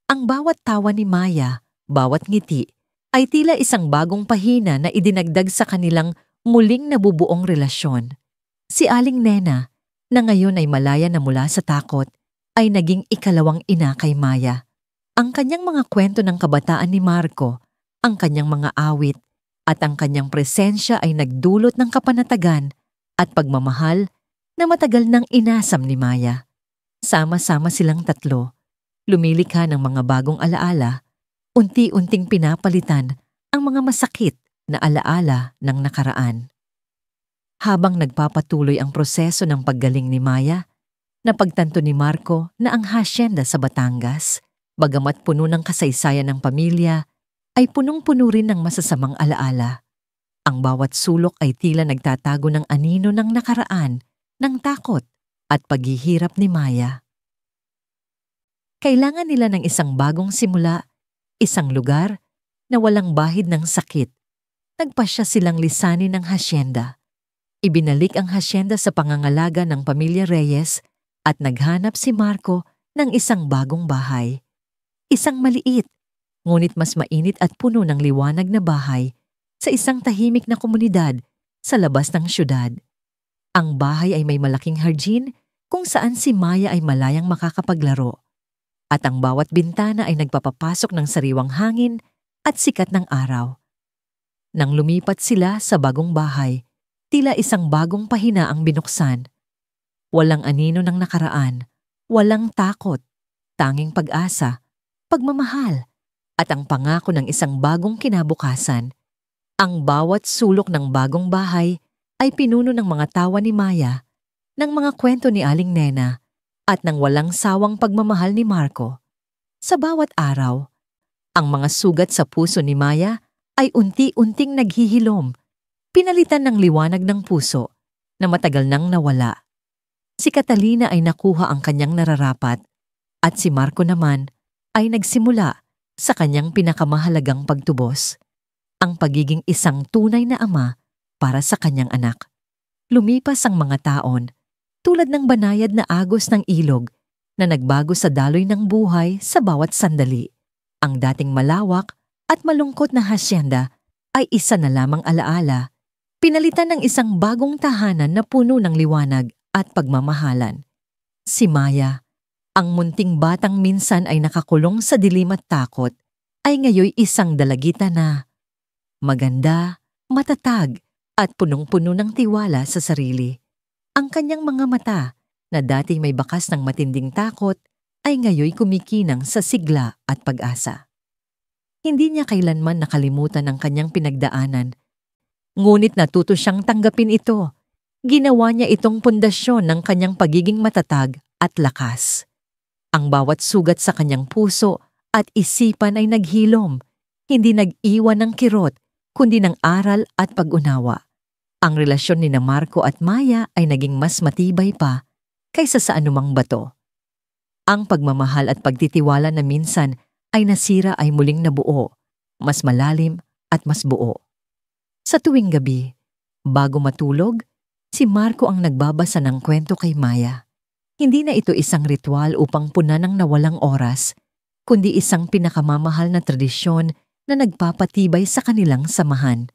Ang bawat tawa ni Maya, bawat ngiti, ay tila isang bagong pahina na idinagdag sa kanilang muling nabubuong relasyon. Si Aling Nena, na ngayon ay malaya na mula sa takot, ay naging ikalawang ina kay Maya. Ang kanyang mga kwento ng kabataan ni Marco, ang kanyang mga awit, at ang kanyang presensya ay nagdulot ng kapanatagan at pagmamahal na matagal nang inasam ni Maya. Sama-sama silang tatlo, lumilikha ng mga bagong alaala, unti-unting pinapalitan ang mga masakit na alaala ng nakaraan. Habang nagpapatuloy ang proseso ng paggaling ni Maya, napagtanto ni Marco na ang hasyenda sa Batangas, bagamat puno ng kasaysayan ng pamilya, ay punong-puno rin ng masasamang alaala. Ang bawat sulok ay tila nagtatago ng anino ng nakaraan, ng takot at paghihirap ni Maya. Kailangan nila ng isang bagong simula, isang lugar na walang bahid ng sakit. Nagpasya silang lisanin ng hasyenda. Ibinalik ang hasyenda sa pangangalaga ng pamilya Reyes at naghanap si Marco ng isang bagong bahay. Isang maliit, ngunit mas mainit at puno ng liwanag na bahay sa isang tahimik na komunidad sa labas ng syudad. Ang bahay ay may malaking hardin kung saan si Maya ay malayang makakapaglaro. At ang bawat bintana ay nagpapapasok ng sariwang hangin at sikat ng araw. Nang lumipat sila sa bagong bahay, tila isang bagong pahina ang binuksan. Walang anino ng nakaraan, walang takot, tanging pag-asa, pagmamahal, at ang pangako ng isang bagong kinabukasan. Ang bawat sulok ng bagong bahay ay pinuno ng mga tawa ni Maya, ng mga kwento ni Aling Nena, at ng walang sawang pagmamahal ni Marco. Sa bawat araw, ang mga sugat sa puso ni Maya ay unti-unting naghihilom, pinalitan ng liwanag ng puso na matagal nang nawala. Si Catalina ay nakuha ang kanyang nararapat at si Marco naman ay nagsimula sa kanyang pinakamahalagang pagtubos, ang pagiging isang tunay na ama para sa kanyang anak. Lumipas ang mga taon, tulad ng banayad na agos ng ilog na nagbago sa daloy ng buhay sa bawat sandali. Ang dating malawak at malungkot na hasyenda ay isa na lamang alaala, pinalitan ng isang bagong tahanan na puno ng liwanag at pagmamahalan. Si Maya, ang munting batang minsan ay nakakulong sa dilim at takot, ay ngayoy isang dalagita na maganda, matatag, at punong-puno ng tiwala sa sarili. Ang kanyang mga mata, na dati may bakas ng matinding takot, ay ngayoy kumikinang sa sigla at pag-asa. Hindi niya kailanman nakalimutan ang kanyang pinagdaanan, ngunit natuto siyang tanggapin ito. Ginawa niya itong pundasyon ng kanyang pagiging matatag at lakas. Ang bawat sugat sa kanyang puso at isipan ay naghilom, hindi nag-iwan ng kirot, kundi ng aral at pag-unawa. Ang relasyon ni Marco at Maya ay naging mas matibay pa kaysa sa anumang bato. Ang pagmamahal at pagtitiwala na minsan ay nasira ay muling nabuo, mas malalim at mas buo. Sa tuwing gabi, bago matulog, si Marco ang nagbabasa ng kwento kay Maya. Hindi na ito isang ritual upang punan ng nawalang oras, kundi isang pinakamamahal na tradisyon na nagpapatibay sa kanilang samahan.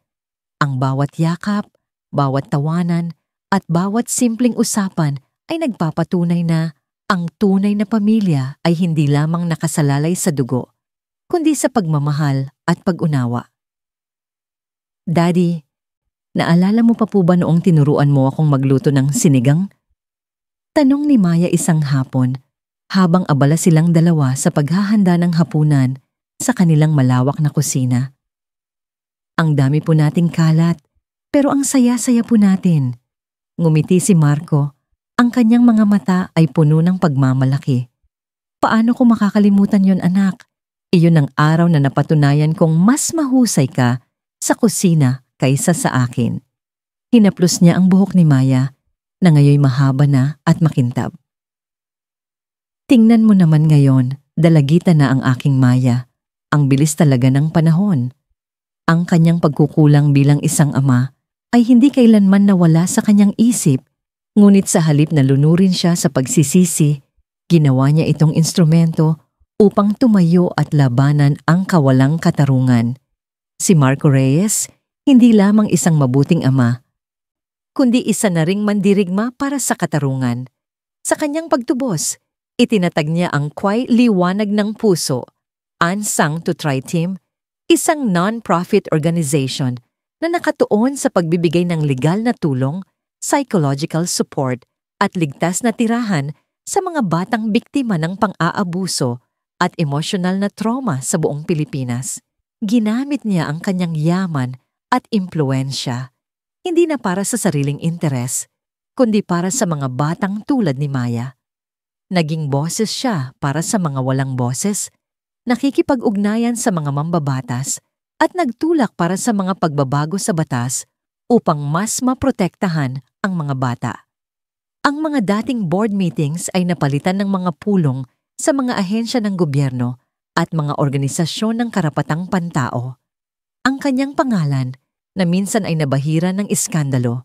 Ang bawat yakap, bawat tawanan, at bawat simpleng usapan ay nagpapatunay na ang tunay na pamilya ay hindi lamang nakasalalay sa dugo, kundi sa pagmamahal at pag-unawa. Daddy, naalala mo pa po ba noong tinuruan mo akong magluto ng sinigang? Tanong ni Maya isang hapon, habang abala silang dalawa sa paghahanda ng hapunan sa kanilang malawak na kusina. Ang dami po nating kalat, pero ang saya-saya po natin. Ngumiti si Marco. Ang kanyang mga mata ay puno ng pagmamalaki. Paano ko makakalimutan yon, anak? Iyon ang araw na napatunayan kong mas mahusay ka sa kusina kaysa sa akin. Hinaplos niya ang buhok ni Maya na ngayoy mahaba na at makintab. Tingnan mo naman ngayon, dalagita na ang aking Maya. Ang bilis talaga ng panahon. Ang kanyang pagkukulang bilang isang ama ay hindi kailanman nawala sa kanyang isip. Ngunit sa halip na lunurin siya sa pagsisisi, ginawa niya itong instrumento upang tumayo at labanan ang kawalang katarungan. Si Marco Reyes, hindi lamang isang mabuting ama, kundi isa na ring mandirigma para sa katarungan. Sa kanyang pagtubos, itinatag niya ang Kway Liwanag ng Puso, Unsung to Try Team, isang non-profit organization na nakatuon sa pagbibigay ng legal na tulong, psychological support at ligtas na tirahan sa mga batang biktima ng pang-aabuso at emosyonal na trauma sa buong Pilipinas. Ginamit niya ang kanyang yaman at impluensya, hindi na para sa sariling interes, kundi para sa mga batang tulad ni Maya. Naging boses siya para sa mga walang boses, nakikipag-ugnayan sa mga mambabatas, at nagtulak para sa mga pagbabago sa batas upang mas maprotektahan ang mga bata. Ang mga dating board meetings ay napalitan ng mga pulong sa mga ahensya ng gobyerno at mga organisasyon ng karapatang pantao. Ang kanyang pangalan, na minsan ay nabahira ng iskandalo,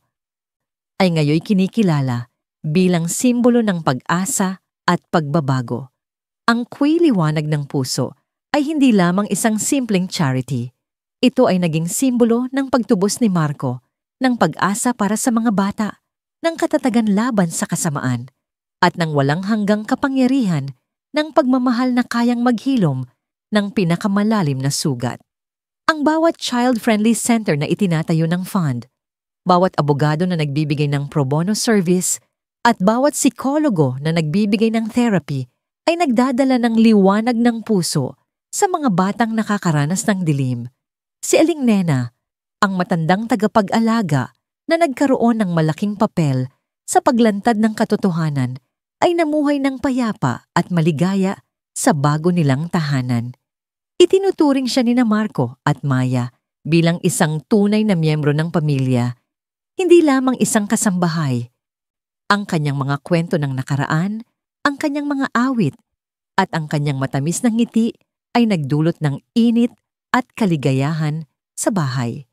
ay ngayoy kinikilala bilang simbolo ng pag-asa at pagbabago. Ang Kway Liwanag ng Puso ay hindi lamang isang simpleng charity. Ito ay naging simbolo ng pagtubos ni Marco ng pag-asa para sa mga bata, ng katatagan laban sa kasamaan, at ng walang hanggang kapangyarihan ng pagmamahal na kayang maghilom ng pinakamalalim na sugat. Ang bawat child-friendly center na itinatayo ng fund, bawat abogado na nagbibigay ng pro bono service, at bawat psikologo na nagbibigay ng therapy ay nagdadala ng liwanag ng puso sa mga batang nakakaranas ng dilim. Si Aling Nena, ang matandang tagapag-alaga na nagkaroon ng malaking papel sa paglantad ng katotohanan, ay namuhay ng payapa at maligaya sa bago nilang tahanan. Itinuturing siya ni Marco at Maya bilang isang tunay na miyembro ng pamilya, hindi lamang isang kasambahay. Ang kanyang mga kwento ng nakaraan, ang kanyang mga awit, at ang kanyang matamis na ngiti ay nagdulot ng init at kaligayahan sa bahay.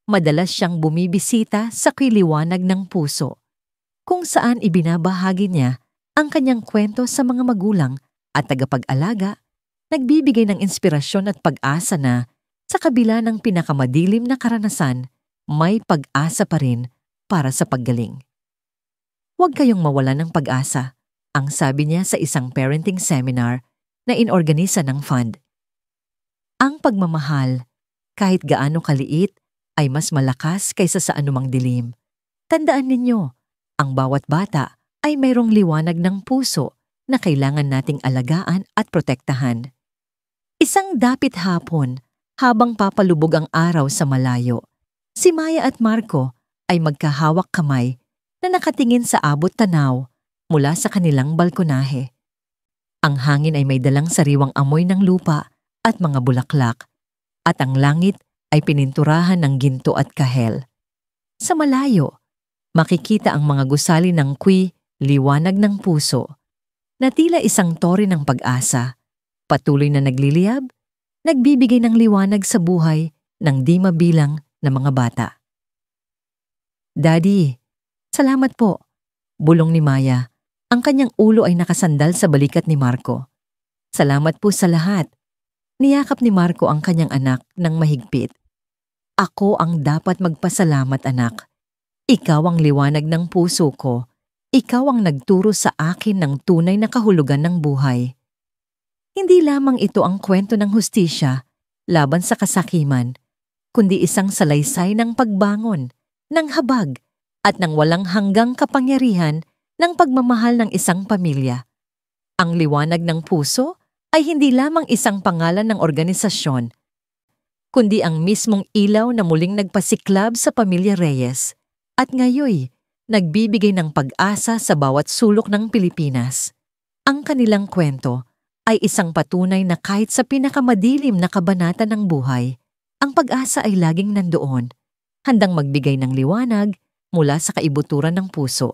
Madalas siyang bumibisita sa Kway Liwanag ng Puso, kung saan ibinabahagi niya ang kanyang kwento sa mga magulang at tagapag-alaga, nagbibigay ng inspirasyon at pag-asa na sa kabila ng pinakamadilim na karanasan, may pag-asa pa rin para sa paggaling. Huwag kayong mawalan ng pag-asa, ang sabi niya sa isang parenting seminar na inorganisa ng fund. Ang pagmamahal, kahit gaano kaliit, ay mas malakas kaysa sa anumang dilim. Tandaan ninyo, ang bawat bata ay mayroong liwanag ng puso na kailangan nating alagaan at protektahan. Isang dapit hapon, habang papalubog ang araw sa malayo, si Maya at Marco ay magkahawak kamay na nakatingin sa abot tanaw mula sa kanilang balkonahe. Ang hangin ay may dalang sariwang amoy ng lupa at mga bulaklak, at ang langit ay pininturahan ng ginto at kahel. Sa malayo, makikita ang mga gusali ng Kway Liwanag ng Puso, na tila isang tore ng pag-asa, patuloy na nagliliyab, nagbibigay ng liwanag sa buhay ng di mabilang na mga bata. Daddy, salamat po, bulong ni Maya. Ang kanyang ulo ay nakasandal sa balikat ni Marco. Salamat po sa lahat. Niyakap ni Marco ang kanyang anak ng mahigpit. Ako ang dapat magpasalamat, anak. Ikaw ang liwanag ng puso ko. Ikaw ang nagturo sa akin ng tunay na kahulugan ng buhay. Hindi lamang ito ang kwento ng hustisya laban sa kasakiman, kundi isang salaysay ng pagbangon, ng habag, at ng walang hanggang kapangyarihan ng pagmamahal ng isang pamilya. Ang liwanag ng puso ay hindi lamang isang pangalan ng organisasyon, kundi ang mismong ilaw na muling nagpasiklab sa pamilya Reyes, at ngayoy nagbibigay ng pag-asa sa bawat sulok ng Pilipinas. Ang kanilang kwento ay isang patunay na kahit sa pinakamadilim na kabanata ng buhay, ang pag-asa ay laging nandoon, handang magbigay ng liwanag mula sa kaibuturan ng puso.